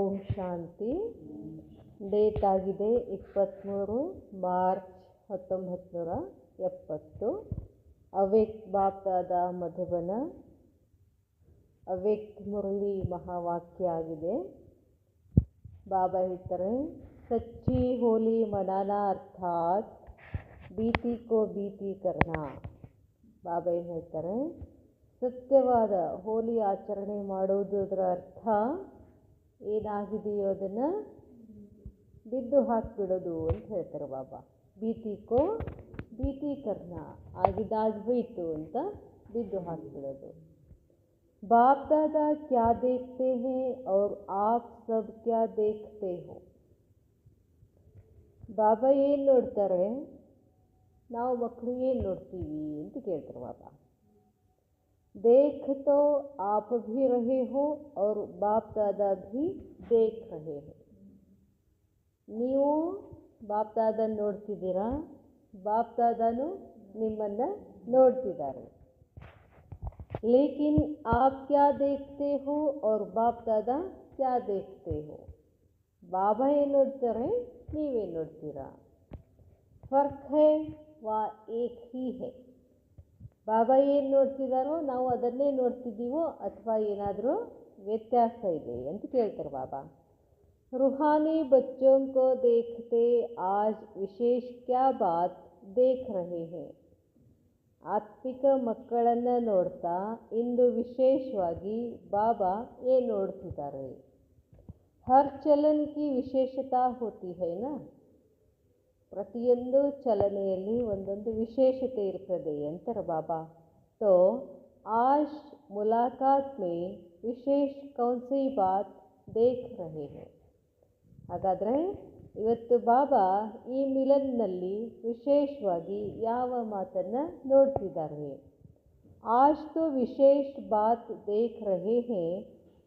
ಓಂ ಶಾಂತಿ. Date ಆಗಿದೆ 23 March 1970. ಅವ್ಯಕ್ತ ಬಾಪ್ದಾದ ಮಧುಬನ. ಅವ್ಯಕ್ತ ಮುರಳಿ ಮಹಾವಾಕ್ಯ ಆಗಿದೆ. ಬಾಬಾ ಹೇಳ್ತಾರೆ, ಸಚ್ಚಿ ಹೋಲಿ ಮನಾನಾ ಅರ್ಥಾತ್ ಬೀತಿ ಕೋ ಬೀತಿ ಕರ್ನಾ. ಬಾಬಾ ಏನು ಹೇಳ್ತಾರೆ, ಸತ್ಯವಾದ ಹೋಲಿ ಆಚರಣೆ ಮಾಡುವುದರ ಅರ್ಥ ಏನಾಗಿದೆಯೋ ಅದನ್ನು ಬಿದ್ದು ಹಾಕಿಬಿಡೋದು ಅಂತ ಹೇಳ್ತಾರೆ ಬಾಬಾ. ಬೀತಿಕೋ ಬೀತಿ ಕರ್ನ, ಆಗಿದ್ದಾಗೋಯ್ತು ಅಂತ ಬಿದ್ದು ಹಾಕಿಬಿಡೋದು. ಬಾಪ್ ದಾದಾ ಕ್ಯಾ ದೇಖ್ತೆ ಹೇ ಔರ್ ಆಪ್ ಸಬ್ ಕ್ಯಾ ದೇಖ್ತೆ ಹೋ. ಬಾಬಾ ಏನು ನೋಡ್ತಾರೆ, ನಾವು ಮಕ್ಕಳು ಏನು ನೋಡ್ತೀವಿ ಅಂತ ಕೇಳ್ತಾರೆ ಬಾಬಾ. देख तो आप भी रहे हो और बाप दादा भी देख रहे हैं. ನೀವು ಬಾಪ್ ದಾದನ ನೋಡ್ತಿದ್ದೀರಾ, ಬಾಪ್ ದಾದಾನು ನಿಮ್ಮನ್ನು ನೋಡ್ತಿದ್ದಾರೆ. लेकिन आप क्या देखते हो और बाप दादा क्या देखते हो. ಬಾಬಾ ಏನು ನೋಡ್ತಾರೆ, ನೀವೇನು ನೋಡ್ತೀರಾ. ಫರ್ಕ್ ಹೈ ವಾ ಏಕ್ ಹಿ ಹೈ. ಬಾಬಾ ಏನು ನೋಡ್ತಿದ್ದಾರೋ ನಾವು ಅದನ್ನೇ ನೋಡ್ತಿದ್ದೀವೋ ಅಥವಾ ಏನಾದರೂ ವ್ಯತ್ಯಾಸ ಇದೆ ಅಂತ ಕೇಳ್ತಾರೆ ಬಾಬಾ. ರೂಹಾನಿ ಬಚ್ಚೋಂ ಕೋ ದೇಖ್ತೆ ಆಜ್ ವಿಶೇಷ ಕ್ಯಾ ಬಾತ್ ದೇಖ್ ರಹೆ ಹೇ. ಆತ್ಮಿಕ ಮಕ್ಕಳನ್ನು ನೋಡ್ತಾ ಇಂದು ವಿಶೇಷವಾಗಿ ಬಾಬಾ ಏನು ನೋಡ್ತಿದ್ದಾರೆ. ಹರ್ ಚಲನ್ ಕಿ ವಿಶೇಷತಾ ಹೋತಿ ಹೈನಾ. ಪ್ರತಿಯೊಂದು ಚಲನೆಯಲ್ಲಿ ಒಂದೊಂದು ವಿಶೇಷತೆ ಇರ್ತದೆ ಅಂತಾರೆ ಬಾಬಾ. ತೋ ಆಜ್ ಮುಲಾಕಾತ್ ಮೇ ವಿಶೇಷ ಕೌನ್ಸಿ ಬಾತ್ ದೇಖ್ ರಹೆ ಹೇ. ಹಾಗಾದರೆ ಇವತ್ತು ಬಾಬಾ ಈ ಮಿಲನ್ನಲ್ಲಿ ವಿಶೇಷವಾಗಿ ಯಾವ ಮಾತನ್ನು ನೋಡ್ತಿದ್ದಾರೆ. ಆಜ್ ತೋ ವಿಶೇಷ ಬಾತ್ ದೇಖ್ ರಹೆ ಹೇ,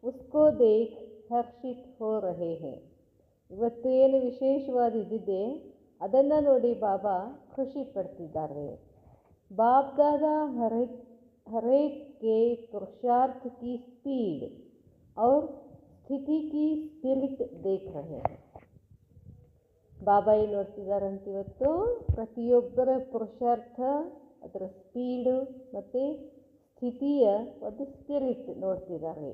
ಉಸ್ಕೋ ದೇಖ್ ಹರ್ಷಿತ್ ಹೋ ರಹೆ ಹೇ. ಇವತ್ತು ಏನು ವಿಶೇಷವಾದಿದೆ ಅದನ್ನು ನೋಡಿ ಬಾಬಾ ಖುಷಿ ಪಡ್ತಿದ್ದಾರೆ. ಬಾಪ್ ದಾದಾ ಹರೇಕ್ ಕೆ ಪುರುಷಾರ್ಥ ಕಿ ಸ್ಪೀಡ್ ಔರ್ ಸ್ಥಿತಿ ಕಿ ಸ್ಪಿರಿಟ್ ದೇಖ್ ರಹೆ ಹೇ. ಬಾಬಾ ಏನು ನೋಡ್ತಿದ್ದಾರಂತ ಇವತ್ತು ಪ್ರತಿಯೊಬ್ಬರ ಪುರುಷಾರ್ಥ, ಅದರ ಸ್ಪೀಡು ಮತ್ತು ಸ್ಥಿತಿಯ ಒಂದು ಸ್ಪಿರಿಟ್ ನೋಡ್ತಿದ್ದಾರೆ.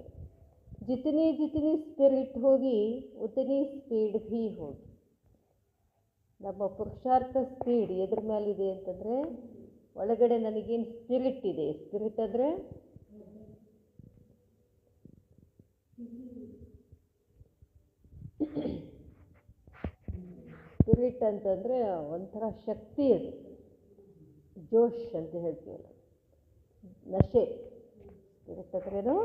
ಜಿತನಿ ಜಿತನಿ ಸ್ಪಿರಿಟ್ ಹೋಗಿ ಉತನಿ ಸ್ಪೀಡ್ ಭೀ ಹೋಗಿ. ನಮ್ಮ ಪುರುಷಾರ್ಥ ಸ್ಪೀಡ್ ಎದ್ರ ಮೇಲಿದೆ ಅಂತಂದರೆ, ಒಳಗಡೆ ನನಗೇನು ಸ್ಪಿರಿಟ್ ಇದೆ. ಸ್ಪಿರಿಟ್ ಅಂದರೆ ಸ್ಪಿರಿಟ್ ಅಂತಂದರೆ ಒಂಥರ ಶಕ್ತಿ, ಅದು ಜೋಶ್ ಅಂತ ಹೇಳ್ತೀವಲ್ಲ, ನಶೆ. ಸ್ಪಿರಿಟ್ ಅಂದ್ರೇನು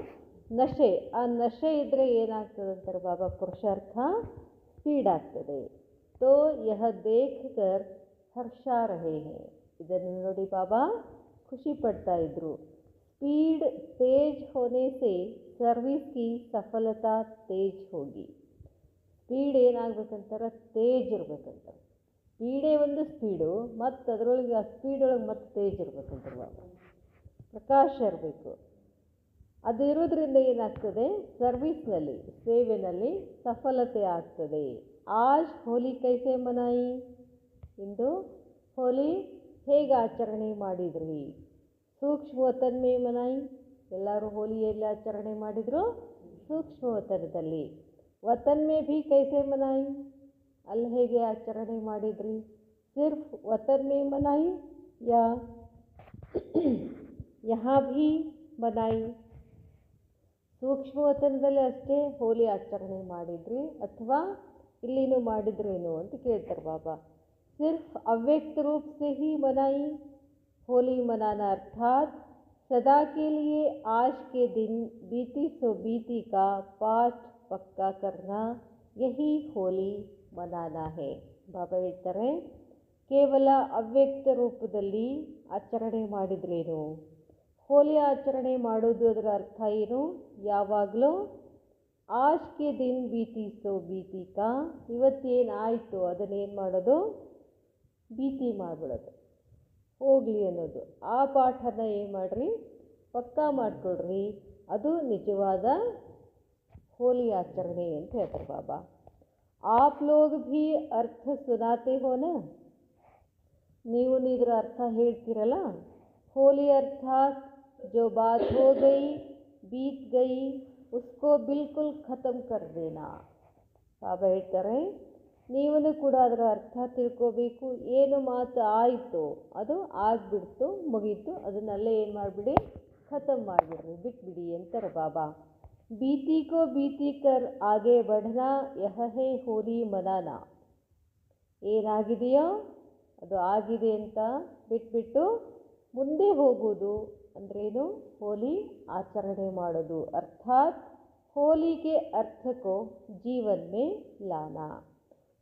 ನಶೆ. ಆ ನಶೆ ಇದ್ದರೆ ಏನಾಗ್ತದೆ ಅಂತಾರೆ ಬಾಬಾ, ಪುರುಷಾರ್ಥ ಸ್ಪೀಡ್ ಆಗ್ತದೆ. ತೋ ಯಹ ದೇಖ್ ಕರ್ ಹರ್ಷಾ ರಹೆ ಹೇ. ಇದನ್ನು ನೋಡಿ ಬಾಬಾ ಖುಷಿ ಪಡ್ತಾ ಇದ್ರು. ಸ್ಪೀಡ್ ತೇಜ್ ಹೋನೆ ಸೆ ಸರ್ವಿಸ್ ಕಿ ಸಫಲತಾ ತೇಜ್ ಹೋಗಿ. ಸ್ಪೀಡ್ ಏನಾಗಬೇಕಂತಾರೆ, ತೇಜ್ ಇರಬೇಕಂತಾರೆ. ಸ್ಪೀಡೇ ಒಂದು ಸ್ಪೀಡು, ಮತ್ತು ಅದರೊಳಗೆ ಆ ಸ್ಪೀಡೊಳಗೆ ಮತ್ತೆ ತೇಜ್ ಇರಬೇಕಂತಾರೆ ಬಾಬಾ. ಪ್ರಕಾಶ ಇರಬೇಕು. ಅದು ಇರೋದ್ರಿಂದ ಏನಾಗ್ತದೆ, ಸರ್ವಿಸ್ನಲ್ಲಿ, ಸೇವೆನಲ್ಲಿ ಸಫಲತೆ ಆಗ್ತದೆ. ಆಜ್ ಹೋಲಿ ಕೈಸೆ ಮನಾಯಿ. ಇಂದು ಹೋಲಿ ಹೇಗೆ ಆಚರಣೆ ಮಾಡಿದ್ರಿ. ಸೂಕ್ಷ್ಮ ವತನ್ಮೇ ಮನಾಯಿ. ಎಲ್ಲರೂ ಹೋಲಿಯಲ್ಲಿ ಆಚರಣೆ ಮಾಡಿದರು, ಸೂಕ್ಷ್ಮ ವತನದಲ್ಲಿ. ವತನ್ಮೇ ಭೀ ಕೈಸೆ ಮನಾಯಿ. ಅಲ್ಲಿ ಹೇಗೆ ಆಚರಣೆ ಮಾಡಿದ್ರಿ. ಸಿರ್ಫ್ ವತನ್ಮೇ ಮನಾಯಿ ಯಾ ಯಹಾ ಭೀ ಮನಾಯಿ. ಸೂಕ್ಷ್ಮ ವತನದಲ್ಲಿ ಅಷ್ಟೇ ಹೋಲಿ ಆಚರಣೆ ಮಾಡಿದ್ರಿ ಅಥವಾ ಇಲ್ಲಿನೂ ಮಾಡಿದ್ರೇನು ಅಂತ ಕೇಳ್ತಾರೆ ಬಾಬಾ. ಸಿರ್ಫ್ ಅವ್ಯಕ್ತ ರೂಪ್ ಸೆ ಹಿ ಮನಾಯಿ. ಹೋಲಿ ಮನಾನಾ ಅರ್ಥಾತ್ ಸದಾ ಕೆ ಲಿಯೆ ಆಜ್ ಕೆ ದಿನ್ ಬೀತಿ ಸೋ ಬೀತಿ ಕಾ ಪಾಠ ಪಕ್ಕಾ ಕರ್ನಾ, ಯಹಿ ಹೋಲಿ ಮನಾನಾ ಹೇ. ಬಾಬಾ ಹೇಳ್ತಾರೆ, ಕೇವಲ ಅವ್ಯಕ್ತ ರೂಪದಲ್ಲಿ ಆಚರಣೆ ಮಾಡಿದ್ರೇನು. ಹೋಲಿ ಆಚರಣೆ ಮಾಡೋದು ಅದರ ಅರ್ಥ ಏನು, ಯಾವಾಗಲೂ ಆಜ್ ಕೆ ದಿನ್ ಬೀತಿ ಸೋ ಬೀತಿ ಕಾ, ಇವತ್ತೇನಾಯಿತು ಅದನ್ನೇನು ಮಾಡೋದು, ಬೀತಿ ಮಾಡಿಬಿಡೋದು, ಹೋಗಲಿ ಅನ್ನೋದು. ಆ ಪಾಠನ ಏನು ಮಾಡಿರಿ, ಪಕ್ಕಾ ಮಾಡಿಕೊಡ್ರಿ. ಅದು ನಿಜವಾದ ಹೋಲಿ ಆಚರಣೆ ಅಂತ ಹೇಳ್ತಾರೆ ಬಾಬಾ. ಆಪ್ ಲೋಗ್ ಭೀ ಅರ್ಥ ಸುನಾತೆ ಹೋನ, ನೀವು ಇದರ ಅರ್ಥ ಹೇಳ್ತೀರಲ್ಲ. ಹೋಲಿ ಅರ್ಥಾತ್ ಜೋ ಬಾತ್ ಹೋ ಗೈ ಬೀತ್ ಗೈ ಉಸ್ಕೋ ಬಿಲ್ಕುಲ್ ಖತಮ್ ಕರ್ ದೇನಾ. ಬಾಬಾ ಹೇಳ್ತಾರೆ, ನೀವು ಕೂಡ ಅದರ ಅರ್ಥ ತಿಳ್ಕೋಬೇಕು. ಏನು ಮಾತು ಆಯಿತು ಅದು ಆಗಿಬಿಡ್ತು, ಮುಗೀತು, ಅದನ್ನಲ್ಲೇ ಏನು ಮಾಡಿಬಿಡಿ, ಖತಮ್ ಮಾಡಿಬಿಡ್ರಿ, ಬಿಟ್ಬಿಡಿ ಅಂತಾರೆ ಬಾಬಾ. बीती को बीती कर आगे बढ़ना यह है ಹೋಲಿ ಮನಾನ. ಏನಾಗಿದೆಯೋ ಅದು ಆಗಿದೆ ಅಂತ ಬಿಟ್ಬಿಟ್ಟು ಮುಂದೆ ಹೋಗೋದು ಅಂದ್ರೇನು, ಹೋಲಿ ಆಚರಣೆ ಮಾಡೋದು. ಅರ್ಥಾತ್ ಹೋಲಿ ಕೆ ಅರ್ಥಕ್ಕೋ ಜೀವನ ಮೇ ಲಾನಾ.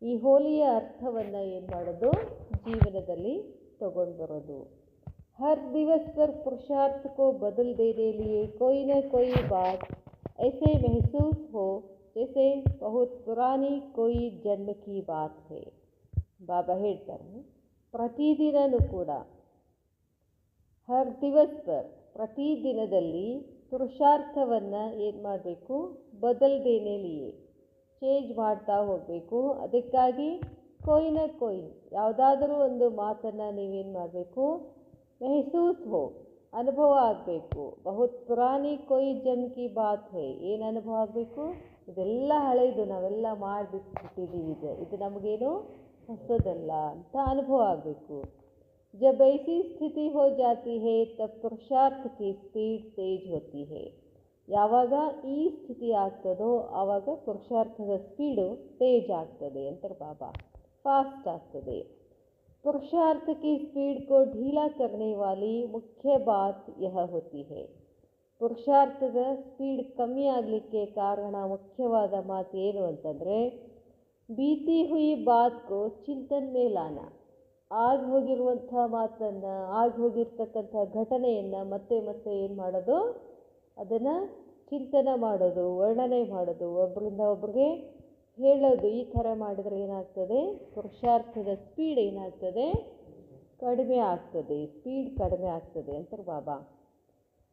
ಈ ಹೋಲಿಯ ಅರ್ಥವನ್ನು ಏನು ಮಾಡೋದು, ಜೀವನದಲ್ಲಿ ತಗೊಂಡು ಬರೋದು. हर दिवस पर पुरुषार्थ को बदल देने लिए कोई न कोई बात ऐसे महसूस हो जैसे बहुत पुरानी कोई जन्म की बात है. ಬಾಬಾ ಹೇಳ್ತಾರೆ, ಪ್ರತಿದಿನವೂ ಕೂಡ ಹರ್ ದಿವಸ್ ಪರ್ ಪ್ರತಿದಿನದಲ್ಲಿ ಪುರುಷಾರ್ಥವನ್ನು ಏನು ಮಾಡಬೇಕು, ಬದಲ್ದೇನೆಲಿಯೇ ಚೇಂಜ್ ಮಾಡ್ತಾ ಹೋಗಬೇಕು. ಅದಕ್ಕಾಗಿ ಕೊಯ್ನ ಕೊಯ್ ಯಾವುದಾದ್ರೂ ಒಂದು ಮಾತನ್ನು ನೀವೇನು ಮಾಡಬೇಕು, ಮೆಹಸೂಸ್ ಹೋ ಅನುಭವ ಆಗಬೇಕು. ಬಹುತ್ ಪುರಾನಿ ಕೊಯ್ ಜನ್ಮ ಕಿ ಬಾತ್ ಹೈ. ಏನು ಅನುಭವ ಆಗಬೇಕು, ಇದೆಲ್ಲ ಹಳೆಯದು, ನಾವೆಲ್ಲ ಮಾಡಿಬಿಟ್ಟಿದ್ದೀವಿ, ಇದು ನಮಗೇನು ಹೊಸದಲ್ಲ ಅಂತ ಅನುಭವ ಆಗಬೇಕು. जब ऐसी स्थिति हो जाती है तब पुरुषार्थ की स्पीड तेज होती है. ಯಾವಾಗ ಈ ಸ್ಥಿತಿ ಆಗ್ತದೋ ಆವಾಗ ಪುರುಷಾರ್ಥದ ಸ್ಪೀಡು ತೇಜ್ ಆಗ್ತದೆ ಅಂತಾರೆ ಬಾಬಾ, ಫಾಸ್ಟ್ ಆಗ್ತದೆ. पुरुषार्थ की स्पीड को ढीला करने वाली मुख्य बात यह होती है. ಪುರುಷಾರ್ಥದ ಸ್ಪೀಡ್ ಕಮ್ಮಿ ಆಗಲಿಕ್ಕೆ ಕಾರಣ ಮುಖ್ಯವಾದ ಮಾತು ಏನು ಅಂತಂದರೆ, ಬೀತಿ ಹುಯಿ ಬಾತ್ ಕೋ ಚಿಂತನ್ ಮೇ ಲಾನಾ. ಆಗಿ ಹೋಗಿರುವಂಥ ಮಾತನ್ನು, ಆಗಿ ಹೋಗಿರ್ತಕ್ಕಂಥ ಘಟನೆಯನ್ನು ಮತ್ತೆ ಮತ್ತೆ ಏನು ಮಾಡೋದು, ಅದನ್ನು ಚಿಂತನೆ ಮಾಡೋದು, ವರ್ಣನೆ ಮಾಡೋದು, ಒಬ್ಬರಿಂದ ಒಬ್ರಿಗೆ ಹೇಳೋದು. ಈ ಥರ ಮಾಡಿದರೆ ಏನಾಗ್ತದೆ, ಪುರುಷಾರ್ಥದ ಸ್ಪೀಡ್ ಏನಾಗ್ತದೆ, ಕಡಿಮೆ ಆಗ್ತದೆ, ಸ್ಪೀಡ್ ಕಡಿಮೆ ಆಗ್ತದೆ ಅಂತಾರೆ ಬಾಬಾ.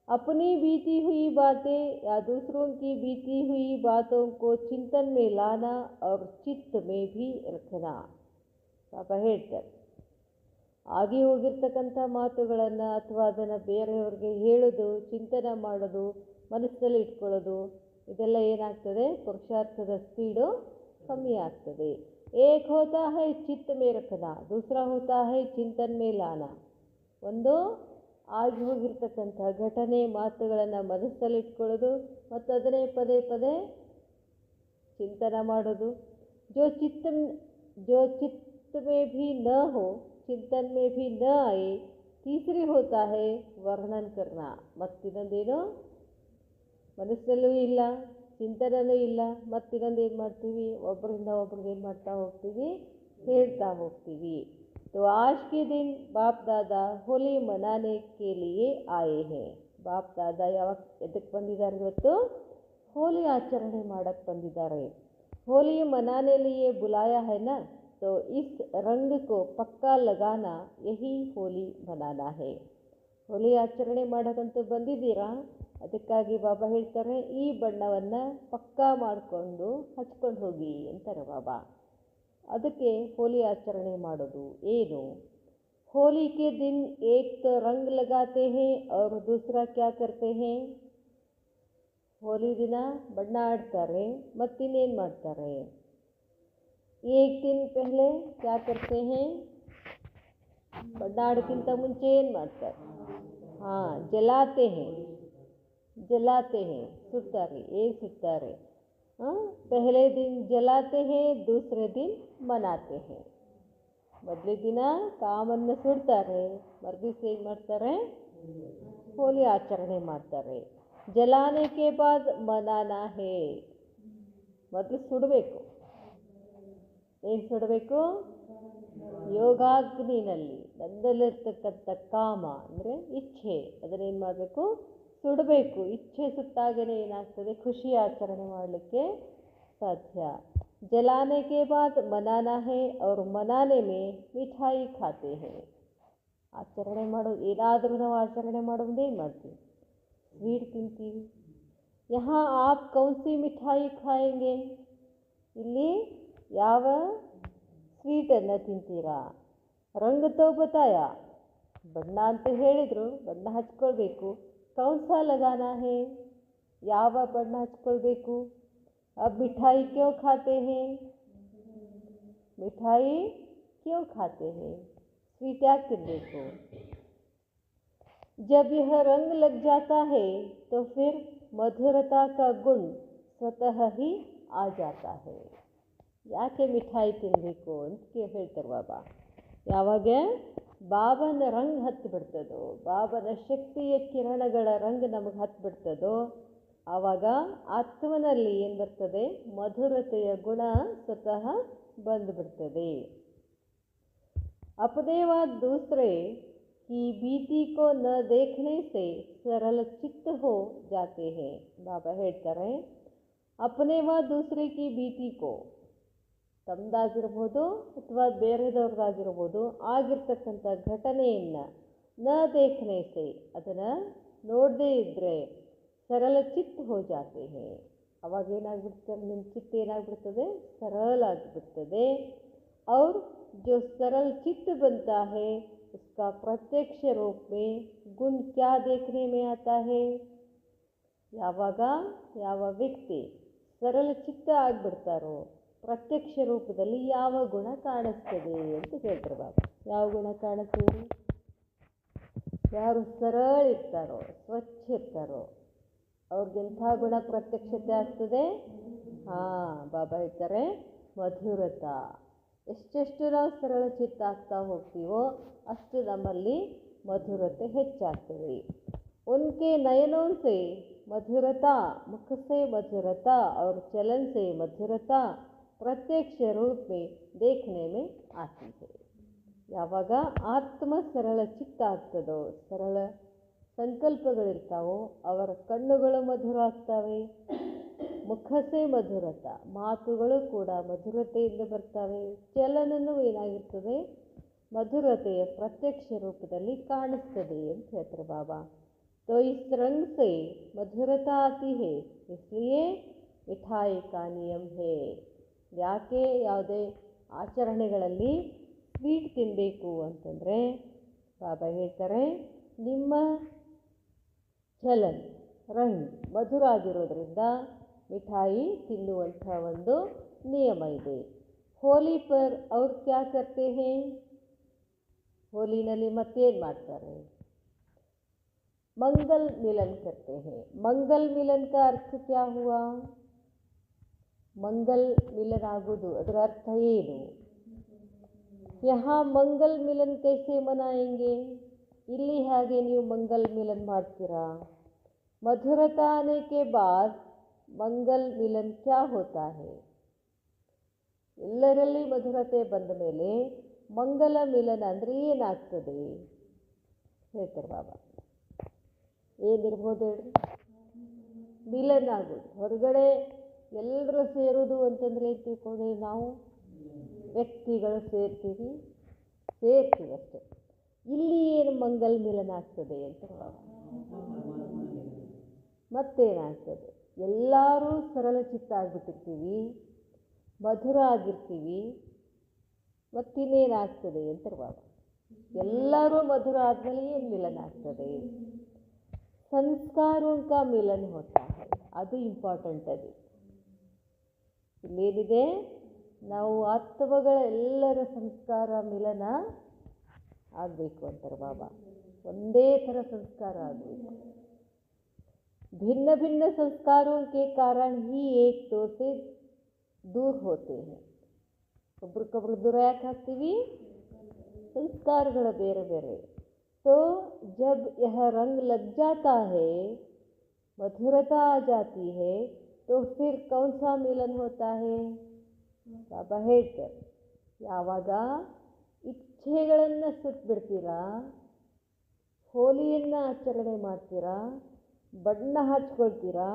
अपनी बीती हुई बातें या दूसरों की बीती हुई बातों को चिंतन में लाना और चित्त में भी रखना. ಬಾಬಾ ಹೇಳ್ತಾರೆ, ಆಗಿ ಹೋಗಿರ್ತಕ್ಕಂಥ ಮಾತುಗಳನ್ನು ಅಥವಾ ಅದನ್ನು ಬೇರೆಯವ್ರಿಗೆ ಹೇಳೋದು, ಚಿಂತನೆ ಮಾಡೋದು, ಮನಸ್ಸಲ್ಲಿ ಇಟ್ಕೊಳ್ಳೋದು, ಇದೆಲ್ಲ ಏನಾಗ್ತದೆ, ಪುರುಷಾರ್ಥದ ಸ್ಪೀಡು ಕಮ್ಮಿ ಆಗ್ತದೆ. ಏಕ್ ಹೋತಾ ಹೈ ಚಿತ್ತ ಮೇ ರಖನಾ, ದೂಸರಾ ಹೋತಾ ಹೈ ಚಿಂತನ್ ಮೇ ಲಾನಾ. ಒಂದು ಆಗಿ ಹೋಗಿರ್ತಕ್ಕಂಥ ಘಟನೆ ಮಾತುಗಳನ್ನು ಮನಸ್ಸಲ್ಲಿ ಇಟ್ಕೊಳ್ಳೋದು ಮತ್ತು ಅದನ್ನೇ ಪದೇ ಪದೇ ಚಿಂತನೆ ಮಾಡೋದು. ಜೋ ಚಿತ್ತ ಮೇ ಭೀ ನ ಹೋ ಚಿಂತನ್ ಮೇ ಭೀ ನ ಆಯೆ ತೀಸರಿ ಹೋತಾ ಹೈ ವರ್ಣನ್ ಕರ್ನಾ. ಮತ್ತಿನ್ನೊಂದೇನು, ಮನಸ್ಸಲ್ಲೂ ಇಲ್ಲ, ಚಿಂತನೆಯೂ ಇಲ್ಲ, ಮತ್ತಿನ್ನೊಂದು ಏನು ಮಾಡ್ತೀವಿ, ಒಬ್ಬರಿಂದ ಒಬ್ರಿಗೆ ಏನು ಮಾಡ್ತಾ ಹೋಗ್ತೀವಿ, ಹೇಳ್ತಾ ಹೋಗ್ತೀವಿ. तो आज के दिन बाप दादा होली मनाने के लिए आए हैं. ಬಾಪ್ ದಾದಾ ಯಾವಾಗ ಎದಕ್ಕೆ ಬಂದಿದ್ದಾರೆ ಇವತ್ತು, ಹೋಲಿ ಆಚರಣೆ ಮಾಡೋಕ್ಕೆ ಬಂದಿದ್ದಾರೆ. होली मनाने लिए बुलाया है ना, तो इस रंग को पक्का लगाना यही होली मनाना है. ಹೋಲಿ ಆಚರಣೆ ಮಾಡೋಕ್ಕಂತೂ ಬಂದಿದ್ದೀರಾ, ಅದಕ್ಕಾಗಿ ಬಾಬಾ ಹೇಳ್ತಾರೆ, ಈ ಬಣ್ಣವನ್ನು ಪಕ್ಕಾ ಮಾಡಿಕೊಂಡು ಹಚ್ಕೊಂಡು ಹೋಗಿ ಅಂತಾರೆ ಬಾಬಾ. ಅದಕ್ಕೆ ಹೋಲಿ ಆಚರಣೆ ಮಾಡೋದು. ಏನು, ಹೋಲಿ ಕೆ ದಿನ್ ಏಕ್ ತೋ ರಂಗ್ ಲಗಾತೆ ಹೇ और दूसरा क्या करते हैं. ಹೋಲಿ ದಿನ ಬಣ್ಣ ಆಡ್ತಾರೆ, ಮತ್ತಿನ್ನೇನು ಮಾಡ್ತಾರೆ. ಏಕ್ ದಿನ ಪೆಹ್ಲೆ ಕ್ಯಾ ಕರ್ತೆ ಹೇ, ಬಣ್ಣ ಆಡೋಕ್ಕಿಂತ ಮುಂಚೆ ಏನು ಮಾಡ್ತಾರೆ, ಜಲಾತೆ ಹೇ, ಸುಡ್ತಾರೆ. ಏನು ಸುಡ್ತಾರೆ, पहले दिन जलाते हैं, दूसरे दिन मनाते हैं. ಮೊದಲೇ ದಿನ ಕಾಮನ್ನು ಸುಡ್ತಾರೆ, ಮರುದಿವಸ ಏನು ಮಾಡ್ತಾರೆ, ಹೋಲಿ ಆಚರಣೆ ಮಾಡ್ತಾರೆ. ಜಲಾನೆ ಕೆ ಬಾದ್ ಮನಾನಾ ಹೇ, ಮೊದಲು ಸುಡಬೇಕು. ಏನು ಸುಡಬೇಕು, ಯೋಗಾಗ್ನಿನಲ್ಲಿ ನನ್ನಲ್ಲಿರ್ತಕ್ಕಂಥ ಕಾಮ ಅಂದರೆ ಇಚ್ಛೆ, ಅದನ್ನೇನು ಮಾಡಬೇಕು, ಸುಡಬೇಕು. ಇಚ್ಛೆ ಸುಟ್ಟಾಗೇ ಏನಾಗ್ತದೆ, ಖುಷಿ ಆಚರಣೆ ಮಾಡಲಿಕ್ಕೆ ಸಾಧ್ಯ. जलाने के बाद मनाना है और मनाने में मिठाई खाते हैं. ಆಚರಣೆ ಮಾಡೋದು, ಏನಾದರೂ ನಾವು ಆಚರಣೆ ಮಾಡೋದು ಏನು ಮಾಡ್ತೀವಿ, ಸ್ವೀಟ್ ತಿಂತೀವಿ. यहाँ आप कौन सी मिठाई खाएंगे? ಇಲ್ಲಿ ಯಾವ ಸ್ವೀಟನ್ನು ತಿಂತೀರಾ? ರಂಗ ತೋ ಬತಾಯ, ಬಣ್ಣ ಅಂತ ಹೇಳಿದರು, ಬಣ್ಣ ಹಚ್ಕೊಳ್ಬೇಕು. ಕೌನ್ ಸಾ ಲಗಾನಾ ಹೇ, ಯಾವ ಬಣ್ಣ ಹಚ್ಕೊಳ್ಬೇಕು? अब मिठाई क्यों खाते हैं? मिठाई क्यों खाते हैं? स्वीट ಯಾಕೆ ತಿನ್ನಬೇಕು? जब यह रंग लग जाता है तो फिर मधुरता का गुण स्वतः ही आ जाता है. ಯಾಕೆ ಮಿಠಾಯಿ ತಿನ್ನಬೇಕು ಅಂತ ಹೇಳ್ತಾರೆ ಬಾಬಾ. ಯಾವಾಗ ಬಾಬನ ರಂಗ್ ಹತ್ತು ಬಿಡ್ತದೋ, ಬಾಬನ ಶಕ್ತಿಯ ಕಿರಣಗಳ ರಂಗ್ ನಮಗೆ ಹತ್ತು ಬಿಡ್ತದೋ, ಆವಾಗ ಆತ್ಮನಲ್ಲಿ ಏನು ಬರ್ತದೆ? ಮಧುರತೆಯ ಗುಣ ಸ್ವತಃ ಬಂದುಬಿಡ್ತದೆ. अपने व दूसरे की भीति को न देखने से सरल चित्त हो जाते हैं. ಬಾಬಾ ಹೇಳ್ತಾರೆ, अपने व दूसरे की भीति को, ತಮ್ಮದಾಗಿರ್ಬೋದು ಅಥವಾ ಬೇರೆದವ್ರದ್ದಾಗಿರ್ಬೋದು, ಆಗಿರ್ತಕ್ಕಂಥ ಘಟನೆಯನ್ನು ನ ದೇಖನೆ ಸೆ, ಅದನ್ನು ನೋಡದೇ ಇದ್ದರೆ ಸರಳ ಚಿತ್ತ ಹೋ ಜಾತೆ ಹೇ, ಅವಾಗ ಏನಾಗ್ಬಿಡ್ತಾರೆ? ನಿಮ್ಮ ಚಿತ್ತ ಏನಾಗ್ಬಿಡ್ತದೆ? ಸರಳ ಆಗಿಬಿಡ್ತದೆ. और जो सरल चित्त बनता है उसका प्रत्यक्ष रूप में गुण क्या देखने में आता है? ಯಾವಾಗ ಯಾವ ವ್ಯಕ್ತಿ ಸರಳ ಚಿತ್ತ ಆಗಿಬಿಡ್ತಾರೋ ಪ್ರತ್ಯಕ್ಷ ರೂಪದಲ್ಲಿ ಯಾವ ಗುಣ ಕಾಣಿಸ್ತದೆ ಅಂತ ಕೇಳ್ತಾರೆ ಬಾಬಾ. ಯಾವ ಗುಣ ಕಾಣಿಸ್ತದೆ? ಯಾರು ಸರಳ ಇರ್ತಾರೋ, ಸ್ವಚ್ಛ ಇರ್ತಾರೋ ಅವ್ರಿಗೆಂಥ ಗುಣ ಪ್ರತ್ಯಕ್ಷತೆ ಆಗ್ತದೆ? ಬಾಬಾ ಹೇಳ್ತಾರೆ ಮಧುರತಾ. ಎಷ್ಟೆಷ್ಟು ನಾವು ಸರಳ ಚಿತ್ತ ಆಗ್ತಾ ಹೋಗ್ತೀವೋ ಅಷ್ಟು ನಮ್ಮಲ್ಲಿ ಮಧುರತೆ ಹೆಚ್ಚಾಗ್ತದೆ. उनके नयनों से मधुरता, मुख से मधुरता और चलन से मधुरता प्रत्यक्ष रूप में देखने में आती है. ಯಾವಾಗ ಆತ್ಮ ಸರಳ ಚಿತ್ತ ಆಗ್ತದೋ, ಸರಳ ಸಂಕಲ್ಪಗಳಿರ್ತಾವೋ, ಅವರ ಕಣ್ಣುಗಳು ಮಧುರ ಆಗ್ತವೆ. ಮುಖಸೆ ಮಧುರತ, ಮಾತುಗಳು ಕೂಡ ಮಧುರತೆಯಿಂದ ಬರ್ತವೆ. ಚಲನನೂ ಏನಾಗಿರ್ತದೆ? ಮಧುರತೆಯ ಪ್ರತ್ಯಕ್ಷ ರೂಪದಲ್ಲಿ ಕಾಣಿಸ್ತದೆ ಅಂತ ಹೇಳ್ತಾರೆ ಬಾಬಾ. तो इस रंग से मधुरता आती है, इसलिए मिठाई का नियम है. ಯಾಕೆ ಯಾವುದೇ ಆಚರಣೆಗಳಲ್ಲಿ ಸ್ವೀಟ್ ತಿನ್ನಬೇಕು ಅಂತಂದರೆ ಬಾಬಾ ಹೇಳ್ತಾರೆ, ನಿಮ್ಮ ಚಲನ್ ರಂಗ್ ಮಧುರ ಆಗಿರೋದ್ರಿಂದ ಮಿಠಾಯಿ ತಿನ್ನುವಂಥ ಒಂದು ನಿಯಮ ಇದೆ. ಹೋಲಿ ಪರ್ ಅವ್ರು ಕ್ಯಾ ಕರ್ತೆ ಹೇ, ಹೋಲಿನಲ್ಲಿ ಮತ್ತೇನು ಮಾಡ್ತಾರೆ? मंगल मिलन करते हैं. मंगल मिलन का अर्थ क्या हुआ? मंगल मिलन आगुದು ಅದರ ಅರ್ಥ ಏನು? यहाँ मंगल मिलन कैसे मनाएंगे? ಇಲ್ಲಿ ಹೇಗೆ ನೀವು मंगल मिलन ಮಾಡ್ತೀರಾ? मधुरता आने के बाद मंगल मिलन क्या होता है? ಎಲ್ಲರಲ್ಲಿ ಮಧುರತೆ ಬಂದ ಮೇಲೆ ಮಂಗಲ ಮಿಲನ ಅಂದರೆ ಏನಾಗ್ತದೆ ಹೇಳ್ತಾರೆ ಬಾಬಾ. ಏನಿರ್ಬೋದು ಹೇಳ್ರಿ? ಮಿಲನ ಆಗೋದು. ಹೊರಗಡೆ ಎಲ್ಲರೂ ಸೇರೋದು ಅಂತಂದರೆ ತಿಳ್ಕೊಂಡ್ರೆ ನಾವು ವ್ಯಕ್ತಿಗಳು ಸೇರ್ತೀವಿ ಅಷ್ಟೇ. ಇಲ್ಲಿ ಏನು ಮಂಗಲ್ ಮಿಲನ ಆಗ್ತದೆ ಅಂತ ಮತ್ತೇನಾಗ್ತದೆ? ಎಲ್ಲರೂ ಸರಳ ಚಿತ್ತ ಆಗಿಬಿಟ್ಟಿರ್ತೀವಿ, ಮಧುರ ಆಗಿರ್ತೀವಿ, ಮತ್ತಿನ್ನೇನಾಗ್ತದೆ ಅಂತ ಬಾಬಾ. ಎಲ್ಲರೂ ಮಧುರ ಆದಮೇಲೆ ಏನು ಮಿಲನ ಆಗ್ತದೆ? ಸಂಸ್ಕಾರೋं का मिलन होता है. ಅದು ಇಂಪಾರ್ಟೆಂಟ್. ಅದು ಇಲ್ಲೇನಿದೆ? ನಾವು ಆತ್ಮಗಳ ಎಲ್ಲರ ಸಂಸ್ಕಾರ ಮಿಲನ ಆಗಬೇಕು ಅಂತಾರೆ ಬಾಬಾ. ಒಂದೇ ಥರ ಸಂಸ್ಕಾರ ಆಗಬೇಕು. भिन्न भिन्न संस्कारों के कारण ही एक दो से दूर होते हैं. ಒಬ್ರಿಗೊಬ್ರು ದೂರ ಯಾಕೆ ಆಗ್ತೀವಿ? ಸಂಸ್ಕಾರಗಳ ಬೇರೆ ಬೇರೆ. तो जब यह रंग लग जाता है, मधुरता आ जाती है, तो फिर कौन सा मिलन होता है? ಬಾಬಾ ಹೇಳ್ತಾರೆ, ಯಾವಾಗ ಇಚ್ಛೆಗಳನ್ನು ಸುಟ್ಬಿಡ್ತೀರಾ, ಹೋಲಿಯನ್ನು ಆಚರಣೆ ಮಾಡ್ತೀರಾ, ಬಣ್ಣ ಹಚ್ಕೊಳ್ತೀರಾ,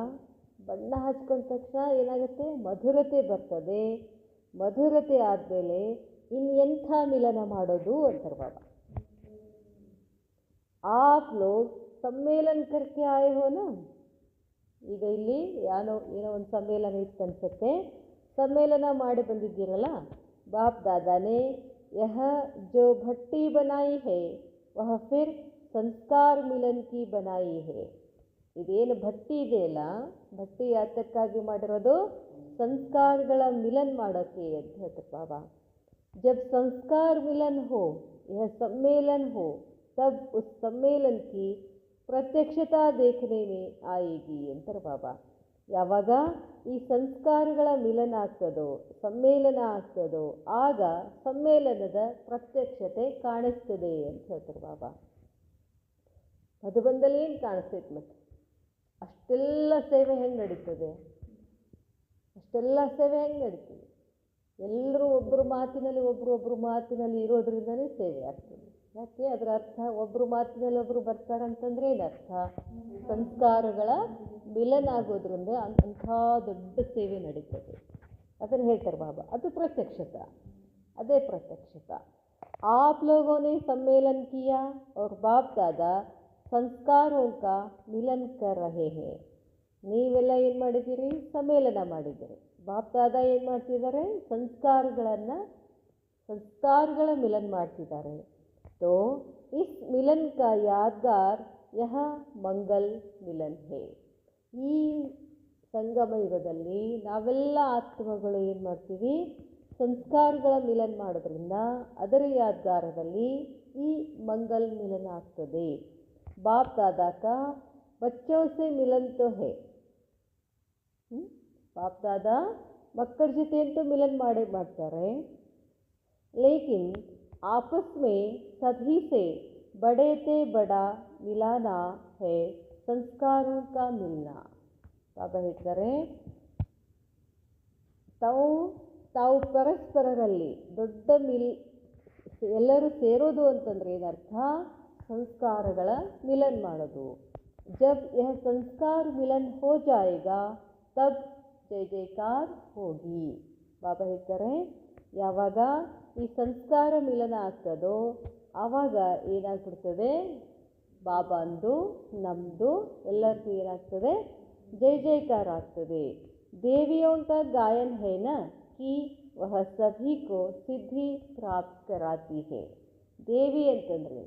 ಬಣ್ಣ ಹಚ್ಕೊಂಡ ತಕ್ಷಣ ಏನಾಗುತ್ತೆ? ಮಧುರತೆ ಬರ್ತದೆ. ಮಧುರತೆ ಆದಮೇಲೆ ಇನ್ನೆಂಥ ಮಿಲನ ಮಾಡೋದು ಅಂತಾರೆ ಬಾಬಾ. आप लोग सम्मेलन करके आए हो ना, ಈಗ ಇಲ್ಲಿ ಏನೋ ಒಂದು ಸಮ್ಮೇಳನ ಇತ್ತು ಅನ್ಸುತ್ತೆ, ಸಮ್ಮೇಳನ ಮಾಡಿ ಬಂದಿದ್ದೀರಲ್ಲ. ಬಾಪ್ ದಾದಾನೆ ಯಹ ಜೋ ಭಟ್ಟಿ ಬನಾಯಿ ಹೇ ವಹ ಫಿರ್ ಸಂಸ್ಕಾರ ಮಿಲನ್ ಕಿ ಬನಾಯಿ ಹೇ. ಇದೇನು ಭಟ್ಟಿ ಇದೆಯಲ್ಲ, ಭಟ್ಟಿ ಯಾತಕ್ಕಾಗಿ ಮಾಡಿರೋದು? ಸಂಸ್ಕಾರಗಳ ಮಿಲನ್ ಮಾಡೋಕ್ಕೆ ಅಂತ ಹೇಳ್ತಾರೆ ಬಾಬಾ. जब संस्कार मिलन हो, यह सम्मेलन हो, तब उस सम्मेलन की ಪ್ರತ್ಯಕ್ಷತಾ देखने में आएगी ಅಂತಾರೆ ಬಾಬಾ. ಯಾವಾಗ ಈ ಸಂಸ್ಕಾರಗಳ ಮಿಲನ ಆಗ್ತದೋ, ಸಮ್ಮೇಳನ ಆಗ್ತದೋ, ಆಗ ಸಮ್ಮೇಳನದ ಪ್ರತ್ಯಕ್ಷತೆ ಕಾಣಿಸ್ತದೆ ಅಂತ ಹೇಳ್ತಾರೆ ಬಾಬಾ. ಮಧುಬಂದಲ್ಲಿ ಏನು ಕಾಣಿಸ್ತೈತೆ ಮತ್ತೆ? ಅಷ್ಟೆಲ್ಲ ಸೇವೆ ಹೆಂಗೆ ನಡೀತದೆ? ಅಷ್ಟೆಲ್ಲ ಸೇವೆ ಹೆಂಗೆ ನಡೀತದೆ? ಎಲ್ಲರೂ ಒಬ್ಬರು ಮಾತಿನಲ್ಲಿ ಇರೋದ್ರಿಂದನೇ ಸೇವೆ ಆಗ್ತದೆ. ಯಾಕೆ? ಅದರ ಅರ್ಥ ಒಬ್ಬರು ಮಾತಿನಲ್ಲಿ ಒಬ್ಬರು ಬರ್ತಾರಂತಂದ್ರೆ ಏನರ್ಥ? ಸಂಸ್ಕಾರಗಳ ಮಿಲನ ಆಗೋದ್ರಿಂದ ಅಂಥ ದೊಡ್ಡ ಸೇವೆ ನಡೀತದೆ. ಅದನ್ನು ಹೇಳ್ತಾರೆ ಬಾಬಾ. ಅದು ಪ್ರತ್ಯಕ್ಷತ, ಅದೇ ಪ್ರತ್ಯಕ್ಷತ. आप लोगों ने सम्मेलन किया और बाप दादा ಸಂಸ್ಕಾರೋं का ಮಿಲನ್ ಕರ್ ರಹೆ ಹೇ. ನೀವೆಲ್ಲ ಏನು ಮಾಡಿದ್ದೀರಿ? ಸಮ್ಮೇಳನ ಮಾಡಿದ್ದೀರಿ. ಬಾಪ್ ದಾದಾ ಏನು ಮಾಡ್ತಿದ್ದಾರೆ? ಸಂಸ್ಕಾರಗಳ ಮಿಲನ್ ಮಾಡ್ತಿದ್ದಾರೆ. तो इस मिलन का यादगार यह ಮಂಗಲ್ ಮಿಲನ್ ಹೇ. ಈ ಸಂಗಮ ಯುಗದಲ್ಲಿ ನಾವೆಲ್ಲ ಆತ್ಮಗಳು ಏನು ಮಾಡ್ತೀವಿ? ಸಂಸ್ಕಾರಗಳ ಮಿಲನ್ ಮಾಡೋದ್ರಿಂದ ಅದರ ಯಾದ್ಗಾರದಲ್ಲಿ ಈ ಮಂಗಲ್ ಮಿಲನ ಆಗ್ತದೆ. ಬಾಪ್ ದಾದಾ ಕಾ ಬಚ್ಚೋ ಸೆ ಮಿಲನ್ ತೋ ಹೇ. ಬಾಪ್ ದಾದಾ ಮಕ್ಕಳ ಜೊತೆ ಅಂತೂ ಮಿಲನ್ ಮಾಡೇ ಮಾಡ್ತಾರೆ. ಲೇಕಿನ್ आपस में सभी से बड़े से बड़ा मिलाना है संस्कारों का मिलना. ಬಾಬಾ ಹೇಳ್ತಾರೆ, ತಾವು ಪರಸ್ಪರರಲ್ಲಿ ದೊಡ್ಡ ಎಲ್ಲರೂ ಸೇರೋದು ಅಂತಂದರೆ ಏನರ್ಥ? ಸಂಸ್ಕಾರಗಳ ಮಿಲನ್ ಮಾಡೋದು. ಜಬ್ ಯಹ ಸಂಸ್ಕಾರ ಮಿಲನ್ ಹೋ ಜಾಯೇಗಾ ತಬ್ ಜೈ ಜೈಕಾರ ಹೋಗಿ. ಬಾಬಾ ಹೇಳ್ತಾರೆ, ಯಾವಾಗ ಈ ಸಂಸ್ಕಾರ ಮಿಲನ ಆಗ್ತದೋ ಆವಾಗ ಏನಾಗ್ಬಿಡ್ತದೆ? ಬಾಬಾಂದು ನಮ್ಮದು ಎಲ್ಲರದ್ದು ಏನಾಗ್ತದೆ? ಜೈ ಜೈಕಾರ ಆಗ್ತದೆ. ದೇವಿಯೋಂ ಕಾ ಗಾಯನ್ ಹೈ ನ ಕಿ ವಹ ಸಭಿ ಕೋ ಸಿದ್ಧಿ ಪ್ರಾಪ್ತ ಕರಾತಿ ಹೇ. ದೇವಿ ಅಂತಂದರೆ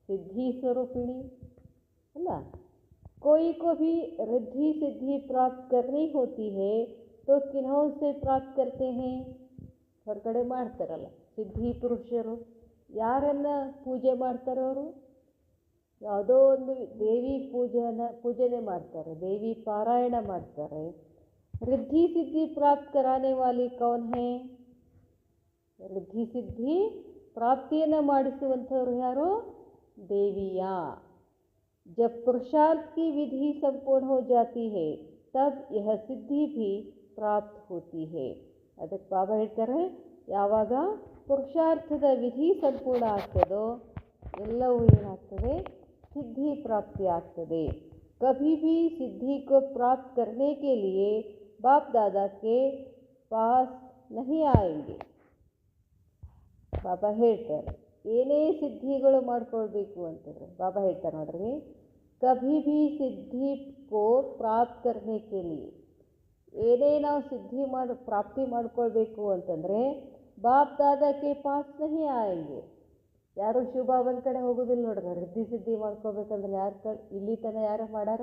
ಸಿದ್ಧಿ ಸ್ವರೂಪಿಣಿ ಅಲ್ಲ. कोई को भी रिद्धि सिद्धि प्राप्त करनी होती है तो किन्हों से प्राप्त करते हैं? ಹೊರಗಡೆ ಮಾಡ್ತಾರಲ್ಲ ಸಿದ್ಧಿ ಪುರುಷರು, ಯಾರನ್ನು ಪೂಜೆ ಮಾಡ್ತಾರೆ ಅವರು? ಯಾವುದೋ ಒಂದು ದೇವಿ ಪೂಜನೆ ಮಾಡ್ತಾರೆ, ದೇವಿ ಪಾರಾಯಣ ಮಾಡ್ತಾರೆ. ರಿದ್ಧಿ ಸಿದ್ಧಿ ಪ್ರಾಪ್ತ ಕರಾನೆ ವಾಲಿ ಕೌನ್ ಹೇ? ರಿದ್ಧಿ ಸಿದ್ಧಿ ಪ್ರಾಪ್ತಿಯನ್ನು ಮಾಡಿಸುವಂಥವ್ರು ಯಾರು? ದೇವಿಯಾ. जब पुरुषार्थ की विधि संपूर्ण हो जाती है तब यह सिद्धि भी प्राप्त होती है. ಅದಕ್ಕೆ ಬಾಬಾ ಹೇಳ್ತಾರೆ, ಯಾವಾಗ ಪುರುಷಾರ್ಥದ ವಿಧಿ ಸಂಪೂರ್ಣ ಆಗ್ತದೋ ಎಲ್ಲವೂ ಏನಾಗ್ತದೆ? ಸಿದ್ಧಿ ಪ್ರಾಪ್ತಿ ಆಗ್ತದೆ. कभी भी सिद्धि को प्राप्त करने के लिए बाप दादा के पास नहीं आएंगे. ಬಾಬಾ ಹೇಳ್ತಾರೆ, ಏನೇ ಸಿದ್ಧಿಗಳು ಮಾಡ್ಕೊಳ್ಬೇಕು ಅಂತಂದರೆ ಬಾಬಾ ಹೇಳ್ತಾರೆ ನೋಡ್ರಿ, ಕಭಿ ಭೀ ಸಿದ್ಧಿ ಕೋ ಪ್ರಾಪ್ತ ಕರ್ನೆ ಕೆ ಲಿಯೆ, ಏನೇ ನಾವು ಪ್ರಾಪ್ತಿ ಮಾಡ್ಕೊಳ್ಬೇಕು ಅಂತಂದರೆ ಬಾಪ್ ದಾದಾಕ್ಕೆ ಪಾಸ್ ನಹಿ ಆಯಂಗೆ. ಯಾರು ಶಿವಬಾಬನ ಕಡೆ ಹೋಗೋದಿಲ್ಲ ನೋಡ್ರಿ. ರಿದ್ಧಿ ಸಿದ್ಧಿ ಮಾಡ್ಕೋಬೇಕಂದ್ರೆ ಇಲ್ಲಿ ತನಕ ಯಾರು ಮಾಡಾರ?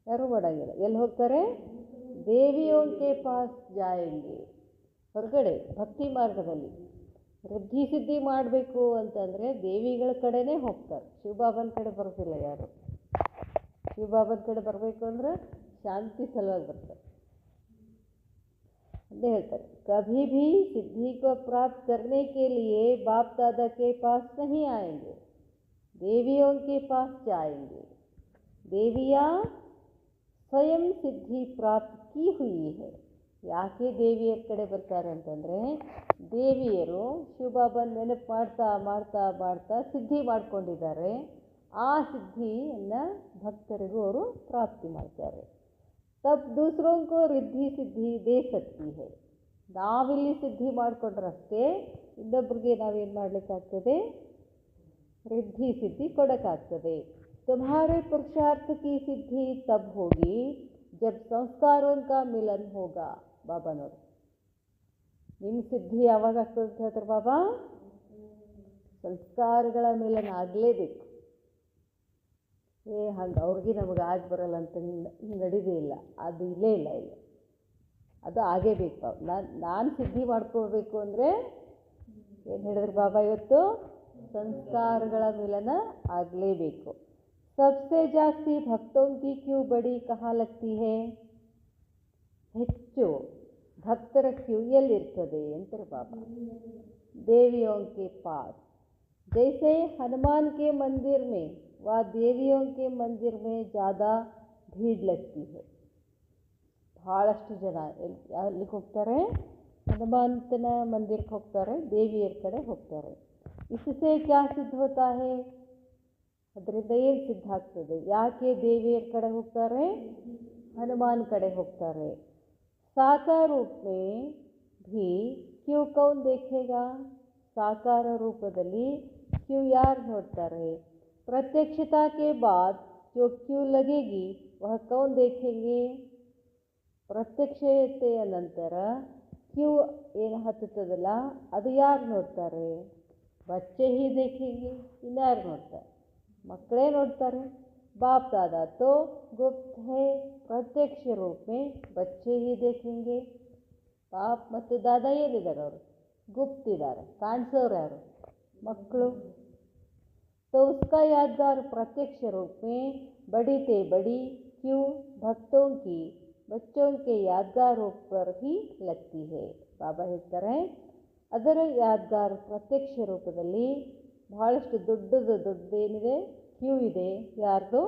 ಯಾರೂ ಮಾಡೋಂಗಿಲ್ಲ. ಎಲ್ಲಿ ಹೋಗ್ತಾರೆ? ದೇವಿಯೋಂಕೆ ಪಾಸ್ ಜಾಯಂಗೆ. ಹೊರಗಡೆ ಭಕ್ತಿ ಮಾರ್ಗದಲ್ಲಿ ರಿದ್ಧಿ ಸಿದ್ಧಿ ಮಾಡಬೇಕು ಅಂತಂದರೆ ದೇವಿಗಳ ಕಡೆನೇ ಹೋಗ್ತಾರೆ. ಶಿವಬಾಬನ ಕಡೆ ಬರೋದಿಲ್ಲ ಯಾರು. ಶಿವಬಾಬನ ಕಡೆ ಬರಬೇಕು ಅಂದ್ರೆ ಶಾಂತಿ ಸಲುವಾಗಿ ಬರ್ತಾರೆ. ಅದೇ ಹೇಳ್ತಾರೆ, ಕಭಿ ಭೀ ಸಿದ್ಧಿ ಕೋ ಪ್ರಾಪ್ತ ಕರ್ನೆ ಕೆ ಲಿಯೆ ಬಾಪ್ ದಾದಾ ಕೆ ಪಾಸ್ ನಹಿ ಆಯಂಗೆ, ದೇವಿಯೋಂ ಕೆ ಪಾಸ್ ಜಾಯಂಗೆ. ದೇವಿಯಾ ಸ್ವಯಂ ಸಿದ್ಧಿ ಪ್ರಾಪ್ತ ಕಿ ಹುಯಿ ಹೈ. ಯಾಕೆ ದೇವಿಯರ ಕಡೆ ಬರ್ತಾರೆ ಅಂತಂದರೆ ದೇವಿಯರು ಶಿವಬಾಬನ ನೆನಪು ಮಾಡ್ತಾ ಮಾಡ್ತಾ ಮಾಡ್ತಾ ಸಿದ್ಧಿ ಮಾಡ್ಕೊಂಡಿದ್ದಾರೆ. ಆ ಸಿದ್ಧಿಯನ್ನು ಭಕ್ತರಿಗೂ ಅವರು ಪ್ರಾಪ್ತಿ ಮಾಡ್ತಾರೆ. ತಬ್ ದೂಸರೋಂಕೋ ರಿದ್ಧಿ ಸಿದ್ಧಿ ದೇ ಸಕ್ತಿ ಹೈ. ನಾವಿಲ್ಲಿ ಸಿದ್ಧಿ ಮಾಡಿಕೊಂಡ್ರಷ್ಟೇ ಇನ್ನೊಬ್ರಿಗೆ ನಾವೇನು ಮಾಡಲಿಕ್ಕಾಗ್ತದೆ? ರಿದ್ಧಿ ಸಿದ್ಧಿ ಕೊಡೋಕ್ಕಾಗ್ತದೆ. तुम्हारे पुरुषार्थ की सिद्धि तब होगी जब संस्कारों का मिलन होगा. ಬಾಬಾನವರು ನಿಮ್ಮ ಸಿದ್ಧಿ ಯಾವಾಗ ಆಗ್ತದೆ ಅಂತ ಹೇಳ್ತಾರೆ ಬಾಬಾ? ಸಂಸ್ಕಾರಗಳ ಮಿಲನ ಆಗಲೇಬೇಕು. ಹಂಗೆ ಅವ್ರಿಗೆ ನಮಗೆ ಆಗಿ ಬರಲ್ಲ ಅಂತ ನಡೀದೇ ಇಲ್ಲ, ಅದು ಇಲ್ಲೇ ಇಲ್ಲ. ಅದು ಆಗೇ ಬೇಕು. ನಾನು ಸಿದ್ಧಿ ಮಾಡ್ಕೋಬೇಕು ಅಂದರೆ ಏನು ಹೇಳಿದ್ರು ಬಾಬಾ ಇವತ್ತು? ಸಂಸ್ಕಾರಗಳ ಮಿಲನ ಆಗಲೇಬೇಕು. सबसे ಜಾಸ್ತಿ ಭಕ್ತों की क्यों बड़ी कहाँ लगती है? ಹೆಚ್ಚು ಭಕ್ತರ ಕ್ಯೂ ಎಲ್ಲಿರ್ತದೆ ಅಂತಾರೆ ಬಾಬಾ? देवियों के पास. जैसे हनुमान के मंदिर में व देवियों के मंदिर में ज़्यादा भीड़ लगती है. ಭಾಳಷ್ಟು ಜನ ಎಲ್ಲಿಗೆ ಹೋಗ್ತಾರೆ? ಹನುಮಂತನ ಮಂದಿರಕ್ಕೆ ಹೋಗ್ತಾರೆ, ದೇವಿಯರ ಕಡೆ ಹೋಗ್ತಾರೆ. इससे क्या सिद्ध होता है? ಅದರಿಂದ ಏನು ಸಿದ್ಧ ಆಗ್ತದೆ? ಯಾಕೆ ದೇವಿಯರ ಕಡೆ ಹೋಗ್ತಾರೆ, ಹನುಮಾನ್ ಕಡೆ ಹೋಗ್ತಾರೆ? ಸಾಕಾರ ರೂಪ ಮೇ ಭೀ ಕ್ಯೂ ಕೌನ್ ದೇಖೇಗಾ? ಸಾಕಾರ ರೂಪದಲ್ಲಿ ಕ್ಯೂ ಯಾರು ನೋಡ್ತಾರೆ? ಪ್ರತ್ಯಕ್ಷತಾ ಕೆ ಬಾದ್ ಜೋ ಕ್ಯೂ ಲಗೇಗಿ ವಹ ಕೌನ್ ದೇಖೇಂಗೆ? ಪ್ರತ್ಯಕ್ಷತೆಯ ನಂತರ ಕ್ಯೂ ಏನು ಹತ್ತುತ್ತದಲ್ಲ ಅದು ಯಾರು ನೋಡ್ತಾರೆ? ಬಚ್ಚೆ ಹಿ ದೇಖೇಂಗೆ. ಇನ್ಯಾರು ನೋಡ್ತಾರೆ? ಮಕ್ಕಳೇ ನೋಡ್ತಾರೆ. बाप दादा तो गुप्त है, प्रत्यक्ष रूप में बच्चे ही देखेंगे. बाप ಮತ್ತು ದಾದಾ ಏನಿದ್ದಾರೆ? ಅವರು ಗುಪ್ತ ಇದ್ದಾರೆ, ಕಾಣಿಸೋರು ಯಾರು? ಮಕ್ಕಳು. तो उसका यादगार प्रत्यक्ष रूप में बड़ी से बड़ी क्यों भक्तों की बच्चों के यादगार रूप पर ही लगती है. ಬಾಬಾ ಹೇಳ್ತಾರೆ ಅದರ ಯಾದಗಾರ ಪ್ರತ್ಯಕ್ಷ ರೂಪದಲ್ಲಿ ಬಹಳಷ್ಟು ದೊಡ್ಡದೇನಿದೆ ಕ್ಯೂ ಇದೆ. ಯಾರ್ದು?